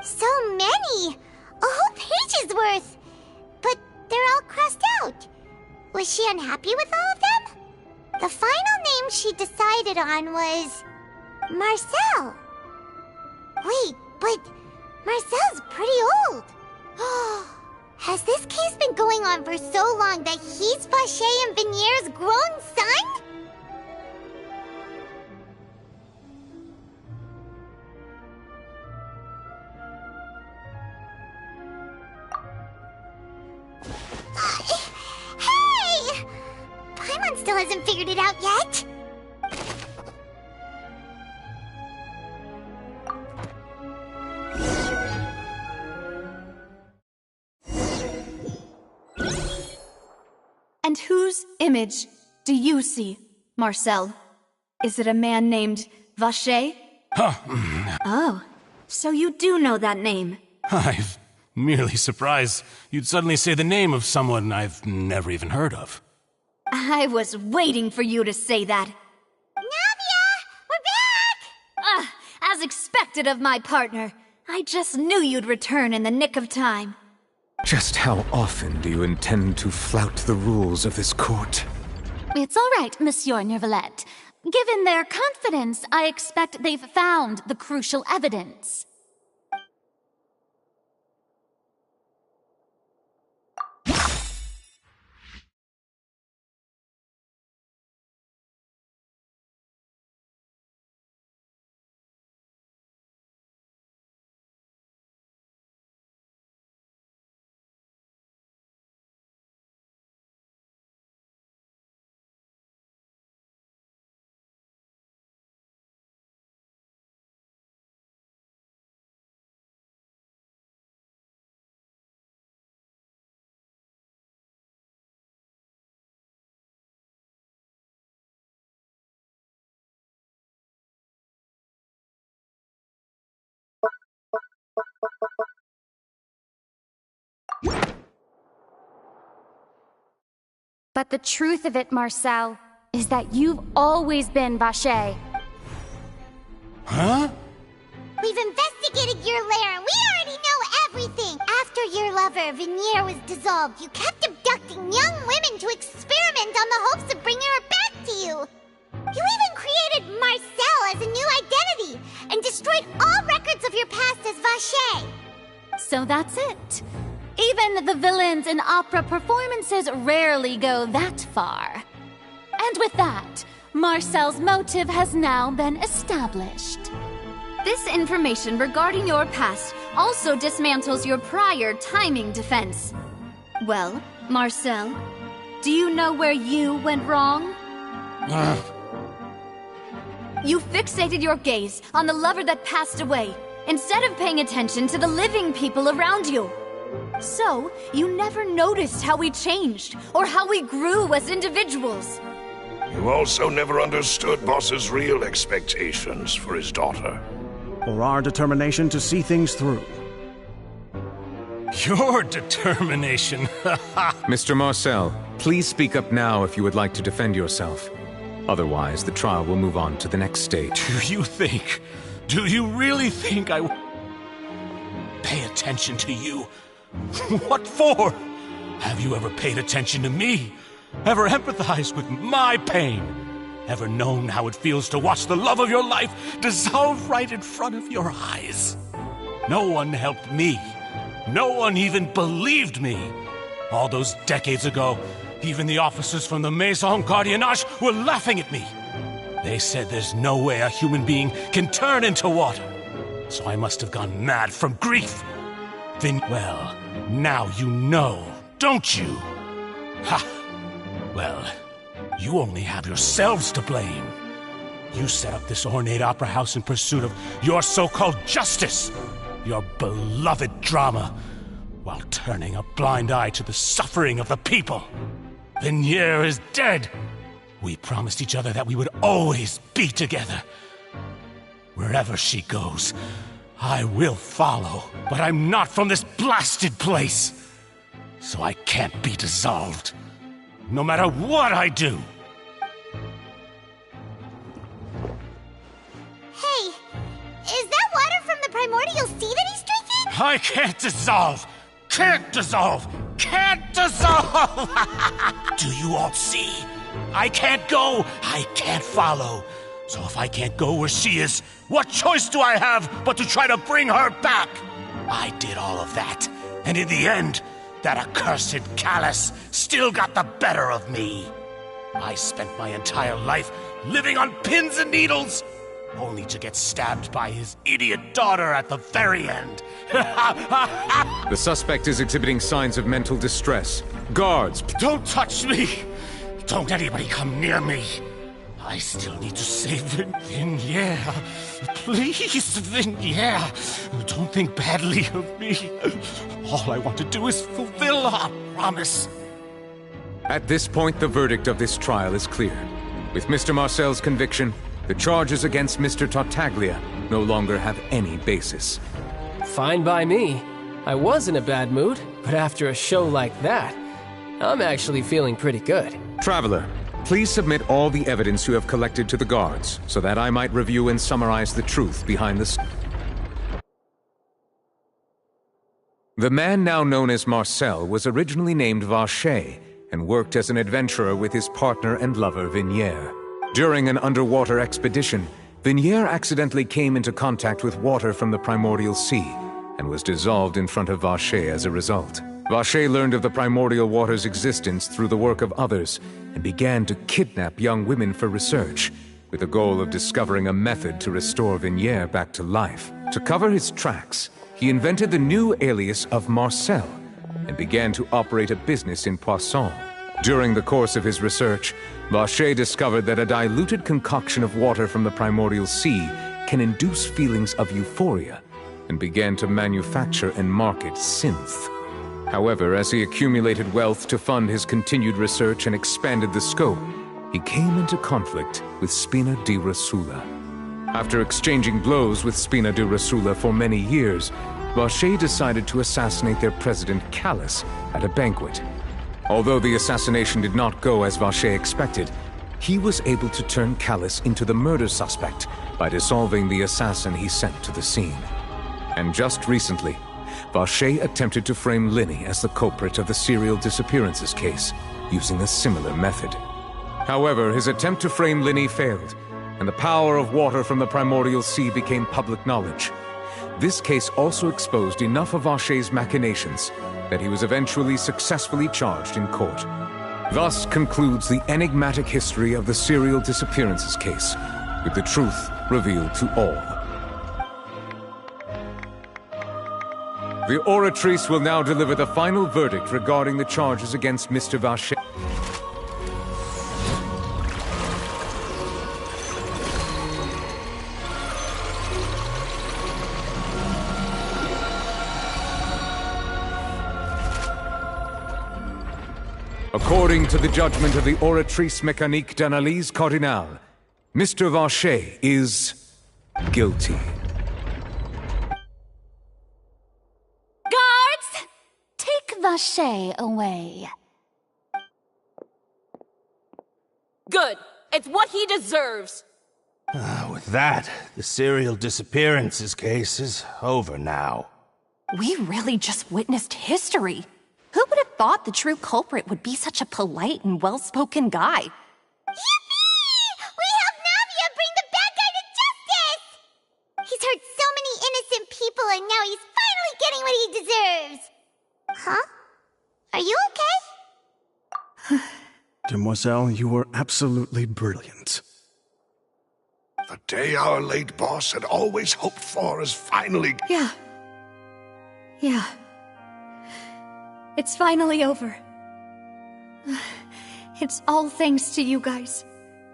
So many! A whole page's worth! But they're all crossed out. Was she unhappy with all of them? The final name she decided on was... Marcel. Wait, but Marcel's pretty old. Has this case been going on for so long that he's Vacher and Venier's grown son? Hey! Paimon still hasn't figured it out yet. And whose image do you see, Marcel? Is it a man named Vacher? Oh, so you do know that name. I'm merely surprised you'd suddenly say the name of someone I've never even heard of. I was waiting for you to say that. Navia! We're back! As expected of my partner. I just knew you'd return in the nick of time. Just how often do you intend to flout the rules of this court? It's all right, Monsieur Nervalette. Given their confidence, I expect they've found the crucial evidence. But the truth of it, Marcel, is that you've always been Vacher. Huh? We've investigated your lair and we already know everything! After your lover, Venier, was dissolved, you kept abducting young women to experiment on the hopes of bringing her back to you! You even created Marcel as a new identity and destroyed all records of your past as Vacher! So that's it. Even the villains in opera performances rarely go that far. And with that, Marcel's motive has now been established. This information regarding your past also dismantles your prior timing defense. Well, Marcel, do you know where you went wrong? You fixated your gaze on the lover that passed away, instead of paying attention to the living people around you. So, you never noticed how we changed, or how we grew as individuals. You also never understood Boss's real expectations for his daughter. Or our determination to see things through. Your determination. Mr. Marcel, please speak up now if you would like to defend yourself. Otherwise, the trial will move on to the next stage. Do you really think I pay attention to you? What for? Have you ever paid attention to me? Ever empathized with my pain? Ever known how it feels to watch the love of your life dissolve right in front of your eyes? No one helped me. No one even believed me. All those decades ago, even the officers from the Maison Gardiennage were laughing at me. They said there's no way a human being can turn into water. So I must have gone mad from grief. Then, well, now you know, don't you? Ha! Well, you only have yourselves to blame. You set up this ornate opera house in pursuit of your so-called justice, your beloved drama, while turning a blind eye to the suffering of the people. Vignier is dead! We promised each other that we would always be together. Wherever she goes, I will follow. But I'm not from this blasted place. So I can't be dissolved. No matter what I do. Hey, is that water from the primordial sea that he's drinking? I can't dissolve! Can't dissolve! Can't dissolve! Do you all see? I can't go! I can't follow! So if I can't go where she is, what choice do I have but to try to bring her back? I did all of that, and in the end, that accursed Callus still got the better of me. I spent my entire life living on pins and needles, only to get stabbed by his idiot daughter at the very end. The suspect is exhibiting signs of mental distress. Guards! Don't touch me! Don't anybody come near me! I still need to save Vignier. Please, Vignier. Don't think badly of me. All I want to do is fulfill our promise. At this point, the verdict of this trial is clear. With Mr. Marcel's conviction, the charges against Mr. Tartaglia no longer have any basis. Fine by me. I was in a bad mood, but after a show like that, I'm actually feeling pretty good. Traveler, please submit all the evidence you have collected to the guards, so that I might review and summarize the truth behind this. The man now known as Marcel was originally named Vacher, and worked as an adventurer with his partner and lover Vignier. During an underwater expedition, Vignier accidentally came into contact with water from the primordial sea, and was dissolved in front of Vacher as a result. Vacher learned of the primordial water's existence through the work of others, and began to kidnap young women for research, with the goal of discovering a method to restore Vignier back to life. To cover his tracks, he invented the new alias of Marcel, and began to operate a business in Poisson. During the course of his research, Vacher discovered that a diluted concoction of water from the primordial sea can induce feelings of euphoria, and began to manufacture and market synth. However, as he accumulated wealth to fund his continued research and expanded the scope, he came into conflict with Spina di Rosula. After exchanging blows with Spina di Rosula for many years, Vacher decided to assassinate their president Callus at a banquet. Although the assassination did not go as Vacher expected, he was able to turn Callus into the murder suspect by dissolving the assassin he sent to the scene. And just recently, Vacher attempted to frame Linny as the culprit of the serial disappearances case, using a similar method. However, his attempt to frame Linny failed, and the power of water from the primordial sea became public knowledge. This case also exposed enough of Vacher's machinations that he was eventually successfully charged in court. Thus concludes the enigmatic history of the serial disappearances case, with the truth revealed to all. The Oratrice will now deliver the final verdict regarding the charges against Mr. Vacher. According to the judgment of the Oratrice Mécanique d'Analyse Cardinale, Mr. Vacher is guilty. Guards! Take Vacher away. Good. It's what he deserves. With that, the serial disappearances case is over now. We really just witnessed history. Who would have thought the true culprit would be such a polite and well-spoken guy? Yippee! We helped Navia bring the bad guy to justice! He's hurt so many innocent people, and now he's finally getting what he deserves! Huh? Are you okay? Demoiselle, you were absolutely brilliant. The day our late boss had always hoped for is finally... Yeah. It's finally over. It's all thanks to you guys.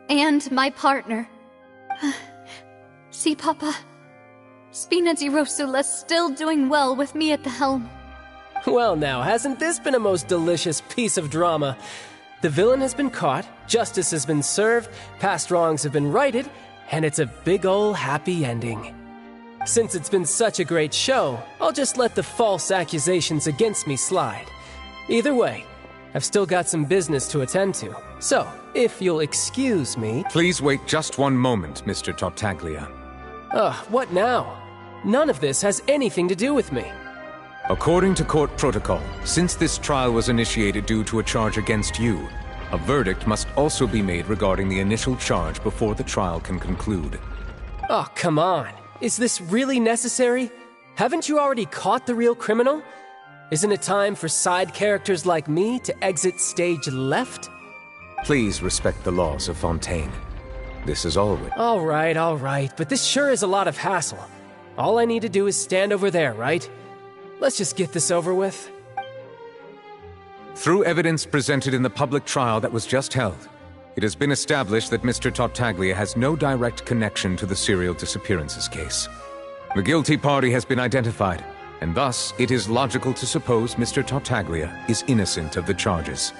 And my partner. See, Papa? Spina di Rosula's still doing well with me at the helm. Well now, hasn't this been a most delicious piece of drama? The villain has been caught, justice has been served, past wrongs have been righted, and it's a big ol' happy ending. Since it's been such a great show, I'll just let the false accusations against me slide. Either way, I've still got some business to attend to. So, if you'll excuse me... Please wait just one moment, Mr. Tartaglia. What now? None of this has anything to do with me. According to court protocol, since this trial was initiated due to a charge against you, a verdict must also be made regarding the initial charge before the trial can conclude. Oh, come on. Is this really necessary? Haven't you already caught the real criminal? Isn't it time for side characters like me to exit stage left? Please respect the laws of Fontaine. This is always... All right, but this sure is a lot of hassle. All I need to do is stand over there, right? Let's just get this over with. Through evidence presented in the public trial that was just held, it has been established that Mr. Tartaglia has no direct connection to the serial disappearances case. The guilty party has been identified, and thus it is logical to suppose Mr. Tartaglia is innocent of the charges.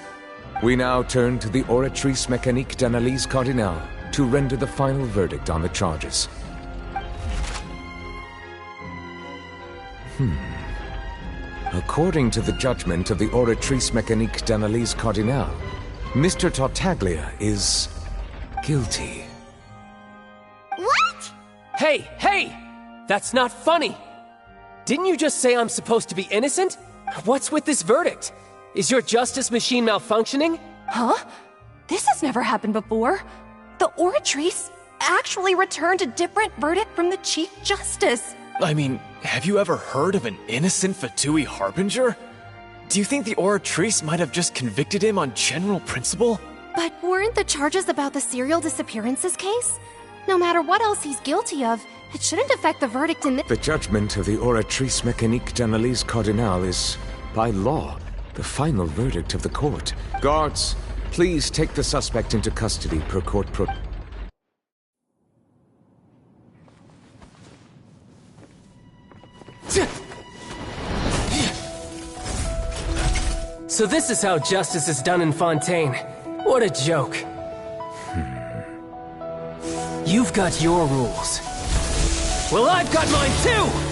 We now turn to the Oratrice Mécanique d'Analyse Cardinale to render the final verdict on the charges. According to the judgment of the Oratrice Mécanique d'Analyse Cardinale, Mr. Tartaglia is guilty. What? Hey! That's not funny! Didn't you just say I'm supposed to be innocent? What's with this verdict? Is your justice machine malfunctioning? Huh? This has never happened before. The Oratrice actually returned a different verdict from the Chief Justice. I mean, have you ever heard of an innocent Fatui Harbinger? Do you think the Oratrice might have just convicted him on general principle? But weren't the charges about the serial disappearances case? No matter what else he's guilty of, it shouldn't affect the verdict in The judgment of the Oratrice Mécanique d'Analyse Cardinale is, by law, the final verdict of the court. Guards, please take the suspect into custody per court So this is how justice is done in Fontaine. What a joke. You've got your rules. Well, I've got mine too!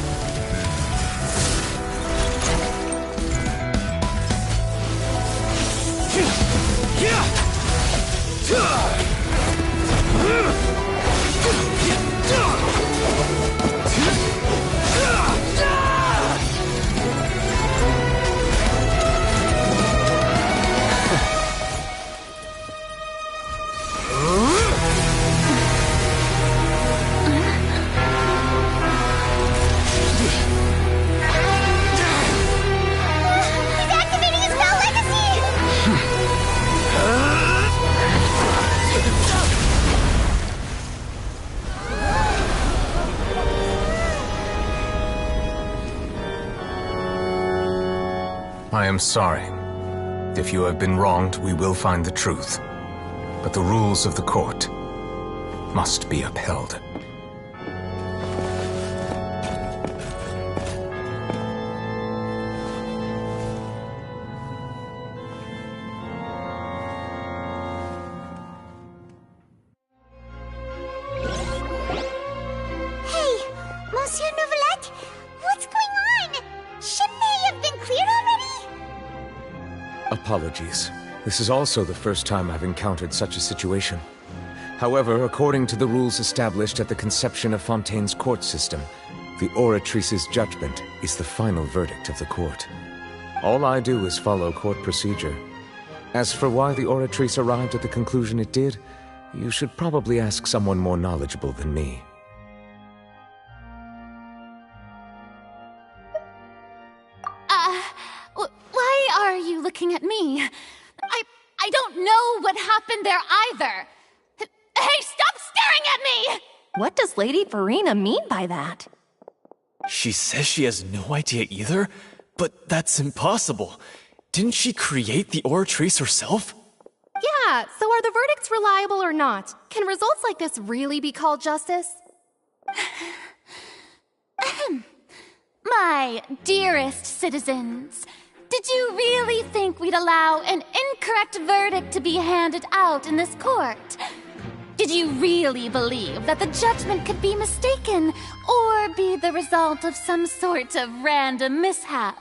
I am sorry. If you have been wronged, we will find the truth. But the rules of the court must be upheld. Apologies. This is also the first time I've encountered such a situation. However, according to the rules established at the conception of Fontaine's court system, the Oratrice's judgment is the final verdict of the court. All I do is follow court procedure. As for why the Oratrice arrived at the conclusion it did, you should probably ask someone more knowledgeable than me. Why are you looking at me? I don't know what happened there either. Hey, stop staring at me! What does Lady Farina mean by that? She says she has no idea either, but that's impossible. Didn't she create the Oratrice herself? Yeah, so are the verdicts reliable or not? Can results like this really be called justice? My dearest citizens, Did you really think we'd allow an incorrect verdict to be handed out in this court? Did you really believe that the judgment could be mistaken or be the result of some sort of random mishap?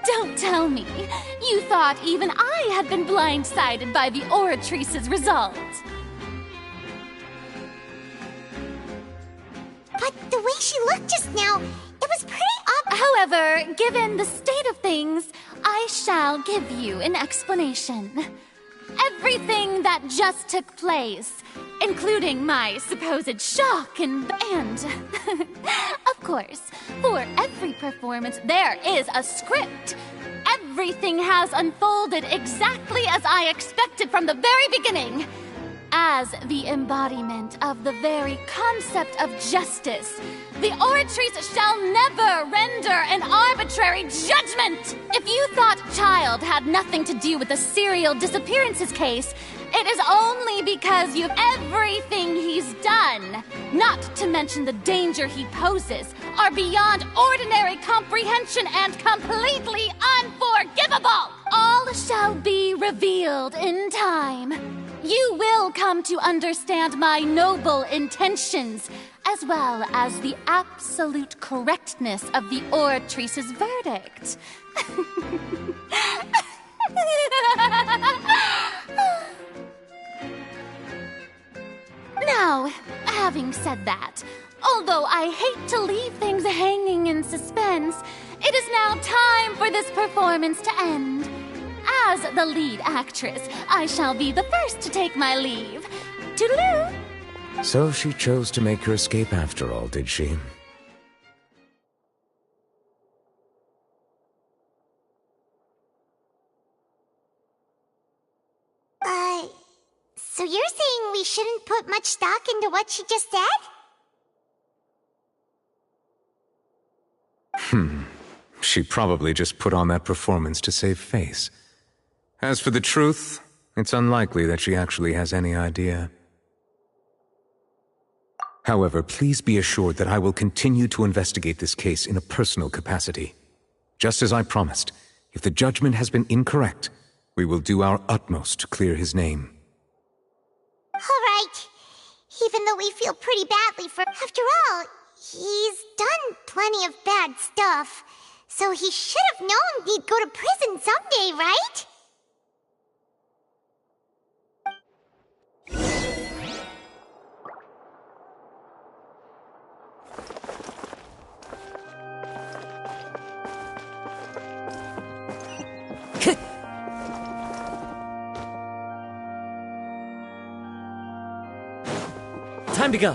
Don't tell me you thought even I had been blindsided by the Oratrice's result. But the way she looked just now, it was pretty obvious. However, given the state of things, I shall give you an explanation. Everything that just took place, including my supposed shock and of course, for every performance there is a script. Everything has unfolded exactly as I expected from the very beginning. As the embodiment of the very concept of justice, the Oratrice shall never render an arbitrary judgment! If you thought Child had nothing to do with the serial disappearances case, it is only because you've everything he's done, not to mention the danger he poses, are beyond ordinary comprehension and completely unforgivable! All shall be revealed in time. You will come to understand my noble intentions, as well as the absolute correctness of the Oratrice's verdict. Now, having said that, although I hate to leave things hanging in suspense, it is now time for this performance to end. As the lead actress, I shall be the first to take my leave. Toodaloo! So she chose to make her escape after all, did she? So you're saying we shouldn't put much stock into what she just said? She probably just put on that performance to save face. As for the truth, it's unlikely that she actually has any idea. However, please be assured that I will continue to investigate this case in a personal capacity. Just as I promised, if the judgment has been incorrect, we will do our utmost to clear his name. All right. Even though we feel pretty badly for... After all, he's done plenty of bad stuff. So he should have known he'd go to prison someday, right? Time to go.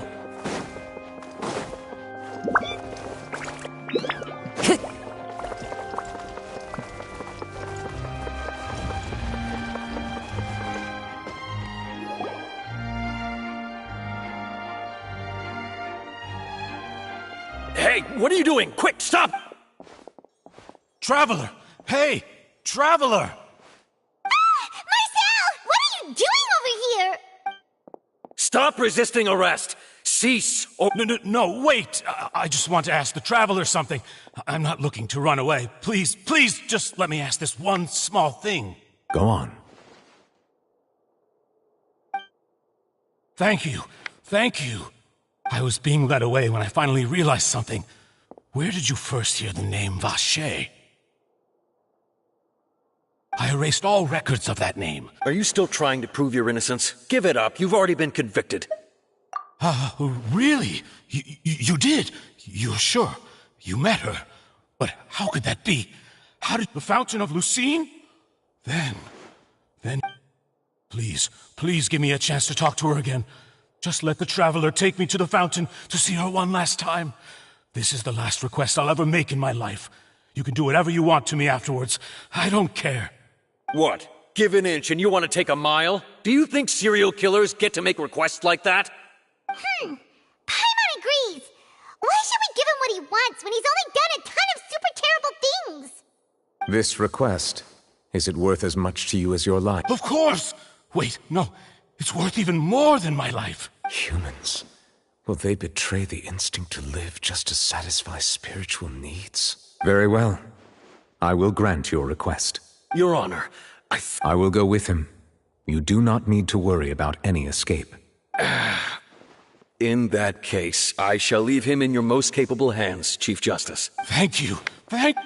Hey, what are you doing? Quick, stop! Traveler! Hey, Traveler! Marcel! What are you doing over here? Stop resisting arrest! Cease! Oh, no, wait! I just want to ask the Traveler something. I'm not looking to run away. Please, just let me ask this one small thing. Go on. Thank you. I was being led away when I finally realized something. Where did you first hear the name Vacher? I erased all records of that name. Are you still trying to prove your innocence? Give it up. You've already been convicted. Really? You did? You're sure? You met her? But how could that be? How did the Fountain of Lucine? Then... Please, please give me a chance to talk to her again. Just let the Traveler take me to the fountain to see her one last time. This is the last request I'll ever make in my life. You can do whatever you want to me afterwards. I don't care. What? Give an inch and you want to take a mile? Do you think serial killers get to make requests like that? Paimon agrees. Why should we give him what he wants when he's only done a ton of super terrible things? This request, is it worth as much to you as your life? Of course! Wait, no. It's worth even more than my life. Humans. Will they betray the instinct to live just to satisfy spiritual needs? Very well. I will grant your request. Your Honor, I will go with him. You do not need to worry about any escape. In that case, I shall leave him in your most capable hands, Chief Justice. Thank you. Thank...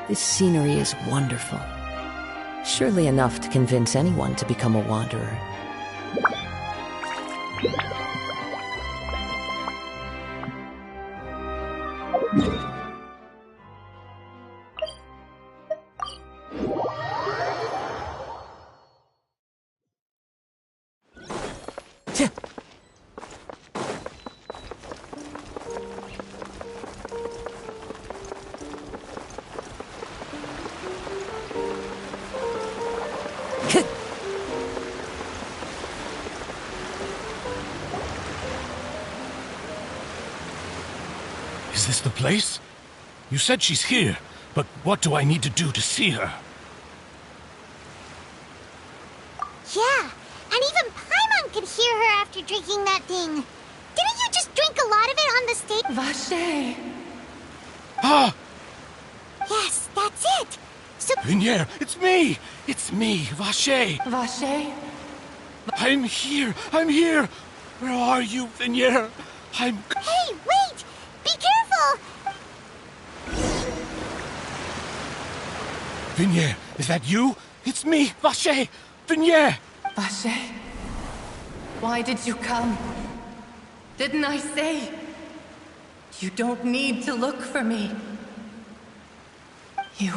This scenery is wonderful. Surely enough to convince anyone to become a wanderer. Is this the place? You said she's here, but what do I need to do to see her? Yeah, and even Paimon could hear her after drinking that thing. Didn't you just drink a lot of it on the stage? Vache! Ah! Yes, that's it. So... Vinier, it's me! It's me, Vache! Vache? I'm here! I'm here! Where are you, Vinier? Hey, wait! Be careful! Vinier, is that you? It's me, Vache! Vinier! Vache? Why did you come? Didn't I say? You don't need to look for me. You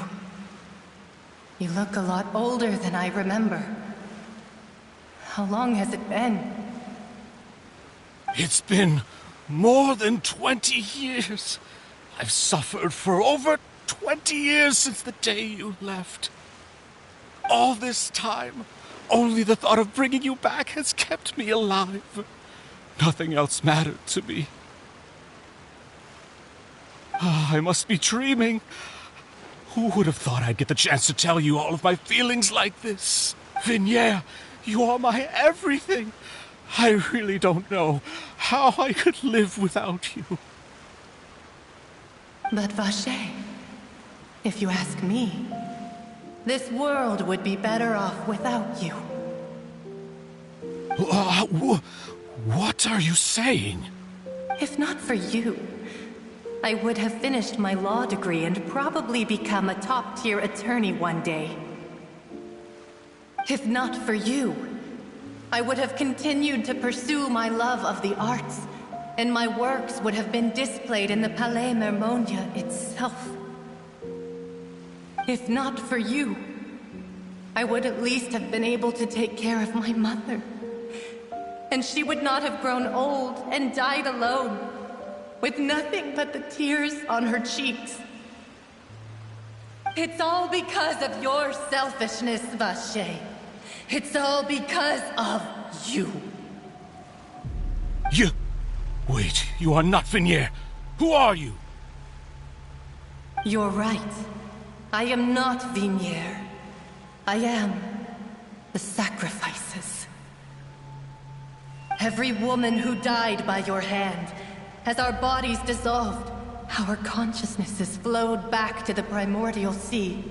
look a lot older than I remember. How long has it been? It's been more than 20 years. I've suffered for over 20 years since the day you left. All this time, only the thought of bringing you back has kept me alive. Nothing else mattered to me. I must be dreaming. Who would have thought I'd get the chance to tell you all of my feelings like this? Vinier, you are my everything. I really don't know how I could live without you. But Vache, if you ask me, this world would be better off without you. What are you saying? If not for you, I would have finished my law degree and probably become a top-tier attorney one day. If not for you, I would have continued to pursue my love of the arts, and my works would have been displayed in the Palais Mermonia itself. If not for you, I would at least have been able to take care of my mother. And she would not have grown old and died alone, with nothing but the tears on her cheeks. It's all because of your selfishness, Vache. It's all because of you. You... Wait, you are not Vinier. Who are you? You're right. I am not Vinier. I am the sacrifices. Every woman who died by your hand, as our bodies dissolved, our consciousnesses flowed back to the primordial sea.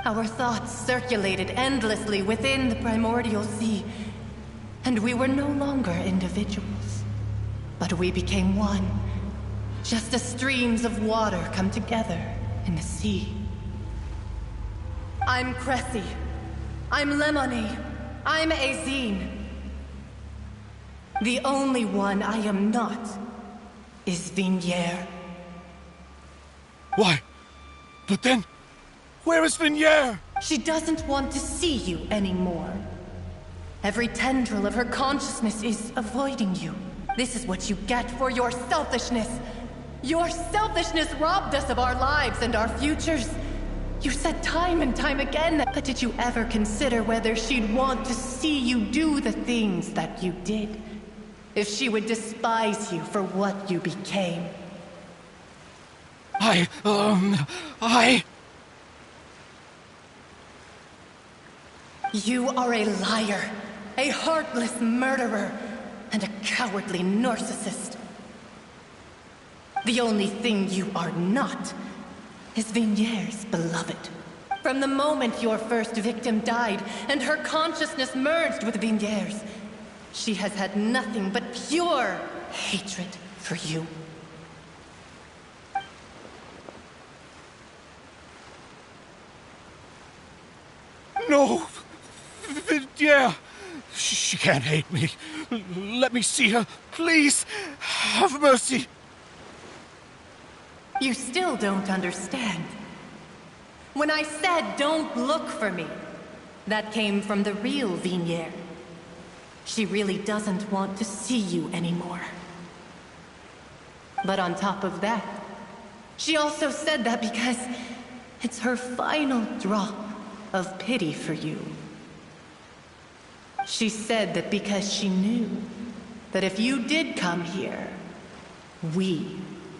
Our thoughts circulated endlessly within the primordial sea, and we were no longer individuals, but we became one, just as streams of water come together in the sea. I'm Cressy. I'm Lemony. I'm Azine. The only one I am not is Vignier. Why? But then, where is Vignier? She doesn't want to see you anymore. Every tendril of her consciousness is avoiding you. This is what you get for your selfishness. Your selfishness robbed us of our lives and our futures. You said time and time again, but did you ever consider whether she'd want to see you do the things that you did? If she would despise you for what you became? You are a liar, a heartless murderer, and a cowardly narcissist. The only thing you are not is Vignier's beloved. From the moment your first victim died and her consciousness merged with Vignier's, she has had nothing but pure hatred for you. No! Vignier! She can't hate me. Let me see her, please. Have mercy. You still don't understand. When I said don't look for me, that came from the real Vignier. She really doesn't want to see you anymore. But on top of that, she also said that because it's her final drop of pity for you. She said that because she knew that if you did come here, we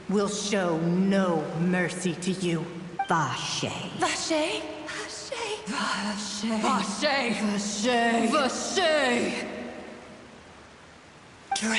will show no mercy to you. Vache. Vache? Vache. Vache. Vache. Vache. Drown.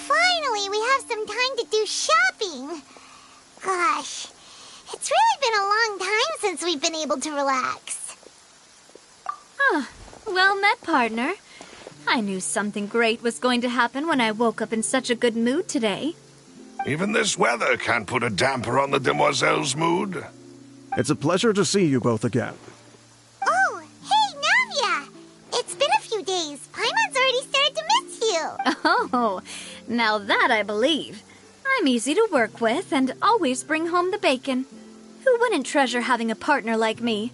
Finally, we have some time to do shopping. Gosh, it's really been a long time since we've been able to relax. Well met, partner. I knew something great was going to happen when I woke up in such a good mood today. Even this weather can't put a damper on the demoiselle's mood. It's a pleasure to see you both again. Oh, hey, Navia! It's been a few days. Paimon's already started to miss you. Oh, now that I believe. I'm easy to work with and always bring home the bacon. Who wouldn't treasure having a partner like me?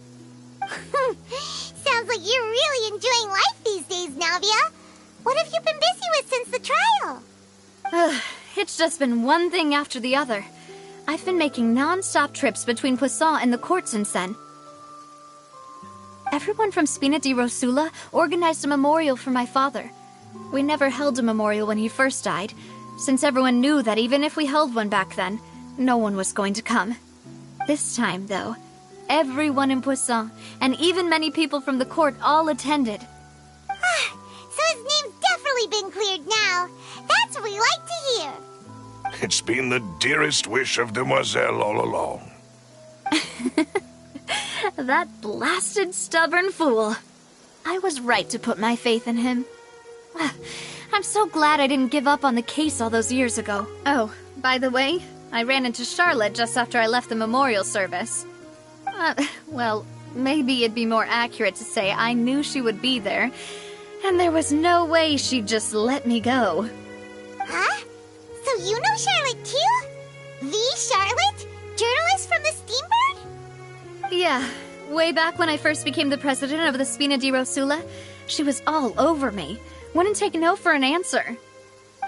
Sounds like you're really enjoying life these days, Navia. What have you been busy with since the trial? It's just been one thing after the other. I've been making non-stop trips between Poisson and the courts in Sen. Everyone from Spina di Rosula organized a memorial for my father. We never held a memorial when he first died, since everyone knew that even if we held one back then, no one was going to come. This time, though, everyone in Poisson, and even many people from the court, all attended. So his name's definitely been cleared now. That's what we like to hear. It's been the dearest wish of Demoiselle all along. That blasted stubborn fool. I was right to put my faith in him. I'm so glad I didn't give up on the case all those years ago. Oh, by the way, I ran into Charlotte just after I left the memorial service. Well, maybe it'd be more accurate to say I knew she would be there, and there was no way she'd just let me go. Huh? So you know Charlotte too? The Charlotte? Journalist from the Steambird? Yeah, way back when I first became the president of the Spina di Rosula, she was all over me. Wouldn't take no for an answer.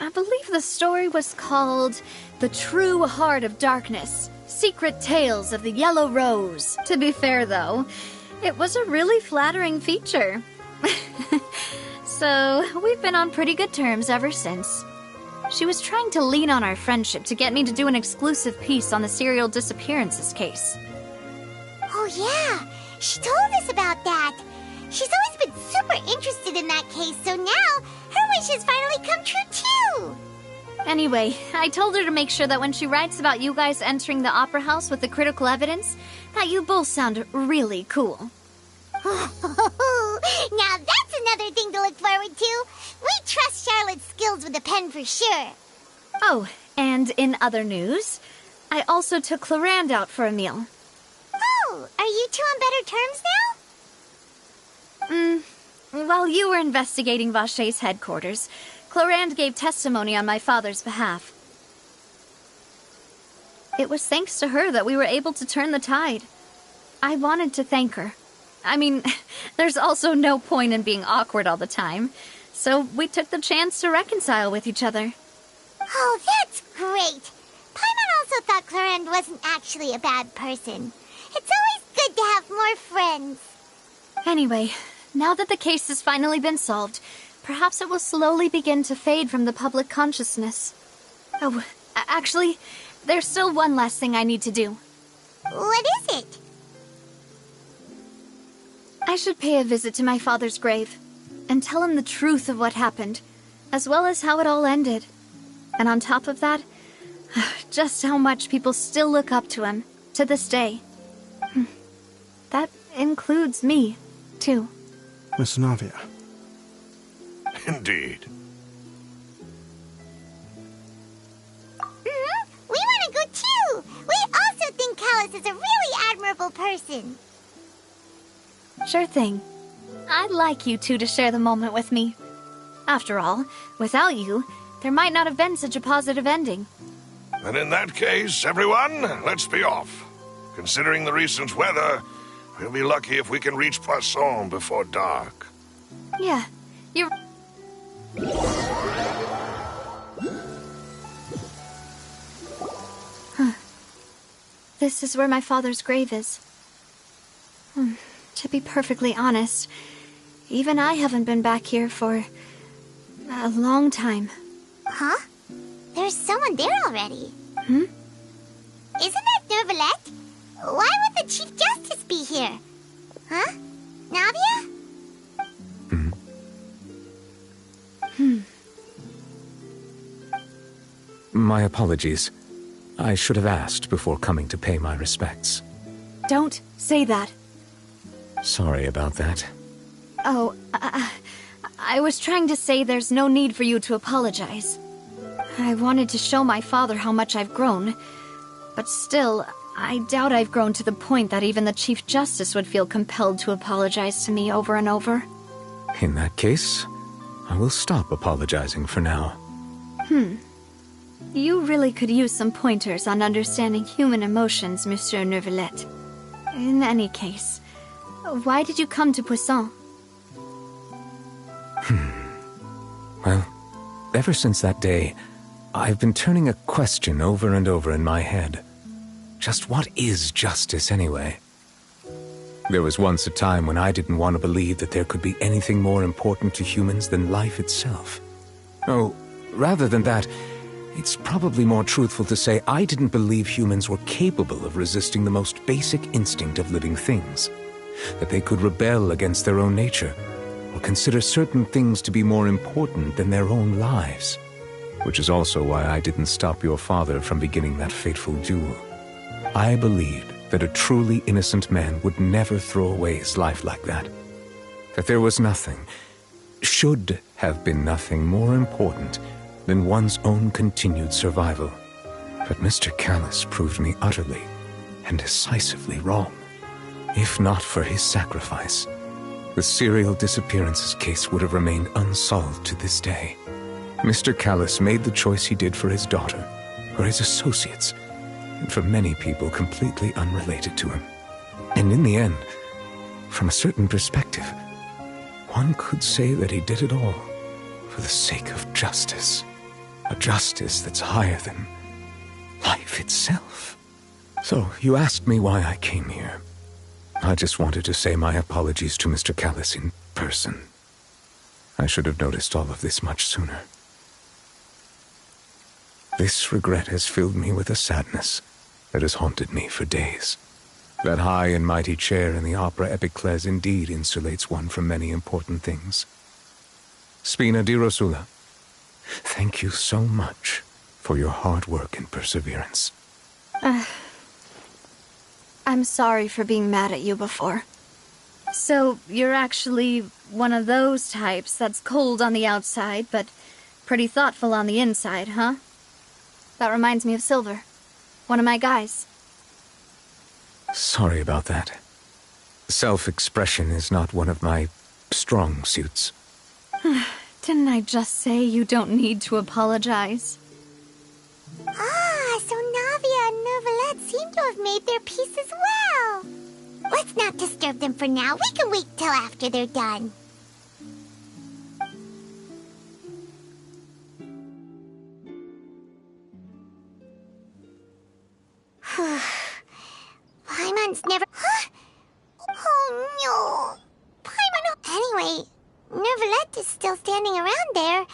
I believe the story was called The True Heart of Darkness, Secret Tales of the Yellow Rose. To be fair, though, it was a really flattering feature. So, we've been on pretty good terms ever since. She was trying to lean on our friendship to get me to do an exclusive piece on the serial disappearances case. Oh yeah, she told us about that. She's always been super interested in that case, so now her wishes finally come true too. Anyway, I told her to make sure that when she writes about you guys entering the opera house with the critical evidence, that you both sound really cool. Now that's another thing to look forward to. We trust Charlotte's skills with a pen for sure. Oh, and in other news, I also took Clarand out for a meal. Oh, are you two on better terms now? While you were investigating Vache's headquarters, Clarand gave testimony on my father's behalf. It was thanks to her that we were able to turn the tide. I wanted to thank her. I mean, there's also no point in being awkward all the time, so we took the chance to reconcile with each other. Oh, that's great. Paimon also thought Clarand wasn't actually a bad person. It's always good to have more friends. Anyway, now that the case has finally been solved, perhaps it will slowly begin to fade from the public consciousness. Oh, actually, there's still one last thing I need to do. What is it? I should pay a visit to my father's grave and tell him the truth of what happened, as well as how it all ended. And on top of that, just how much people still look up to him to this day. That includes me, too. Miss Navia. Indeed. We want to go too. We also think Callus is a really admirable person. Sure thing. I'd like you two to share the moment with me. After all, without you, there might not have been such a positive ending. And in that case, everyone, let's be off. Considering the recent weather, we'll be lucky if we can reach Poisson before dark. Yeah, you're... This is where my father's grave is. To be perfectly honest, even I haven't been back here for a long time. Huh? There's someone there already. Isn't that Neuvillette? Why would the Chief Justice be here? Huh? Navia? My apologies. I should have asked before coming to pay my respects. Don't say that. Sorry about that. Oh, I was trying to say there's no need for you to apologize. I wanted to show my father how much I've grown, but still, I doubt I've grown to the point that even the Chief Justice would feel compelled to apologize to me over and over. In that case, I will stop apologizing for now. You really could use some pointers on understanding human emotions, Monsieur Neuvillette. In any case, why did you come to Poisson? Well, ever since that day, I've been turning a question over and over in my head. Just what is justice anyway? There was once a time when I didn't want to believe that there could be anything more important to humans than life itself. Oh, rather than that, it's probably more truthful to say I didn't believe humans were capable of resisting the most basic instinct of living things. That they could rebel against their own nature, or consider certain things to be more important than their own lives. Which is also why I didn't stop your father from beginning that fateful duel. I believed that a truly innocent man would never throw away his life like that. That there was nothing, should have been nothing more important than one's own continued survival. But Mr. Callus proved me utterly and decisively wrong. If not for his sacrifice, the serial disappearances case would have remained unsolved to this day. Mr. Callus made the choice he did for his daughter, for his associates, and for many people completely unrelated to him. And in the end, from a certain perspective, one could say that he did it all for the sake of justice. A justice that's higher than life itself. So, you asked me why I came here. I just wanted to say my apologies to Mr. Callus in person. I should have noticed all of this much sooner. This regret has filled me with a sadness that has haunted me for days. That high and mighty chair in the opera Epiclese indeed insulates one from many important things. Spina di Rosula, thank you so much for your hard work and perseverance. I'm sorry for being mad at you before. So, you're actually one of those types that's cold on the outside, but pretty thoughtful on the inside, huh? That reminds me of Silver, one of my guys. Sorry about that. Self-expression is not one of my strong suits. Didn't I just say you don't need to apologize? Ah, so Navia and Neuvillette seem to have made their peace as well. Let's not disturb them for now. We can wait till after they're done. Paimon's never... Huh? Oh, no. Paimon... Anyway, Neuvillette is still standing around there.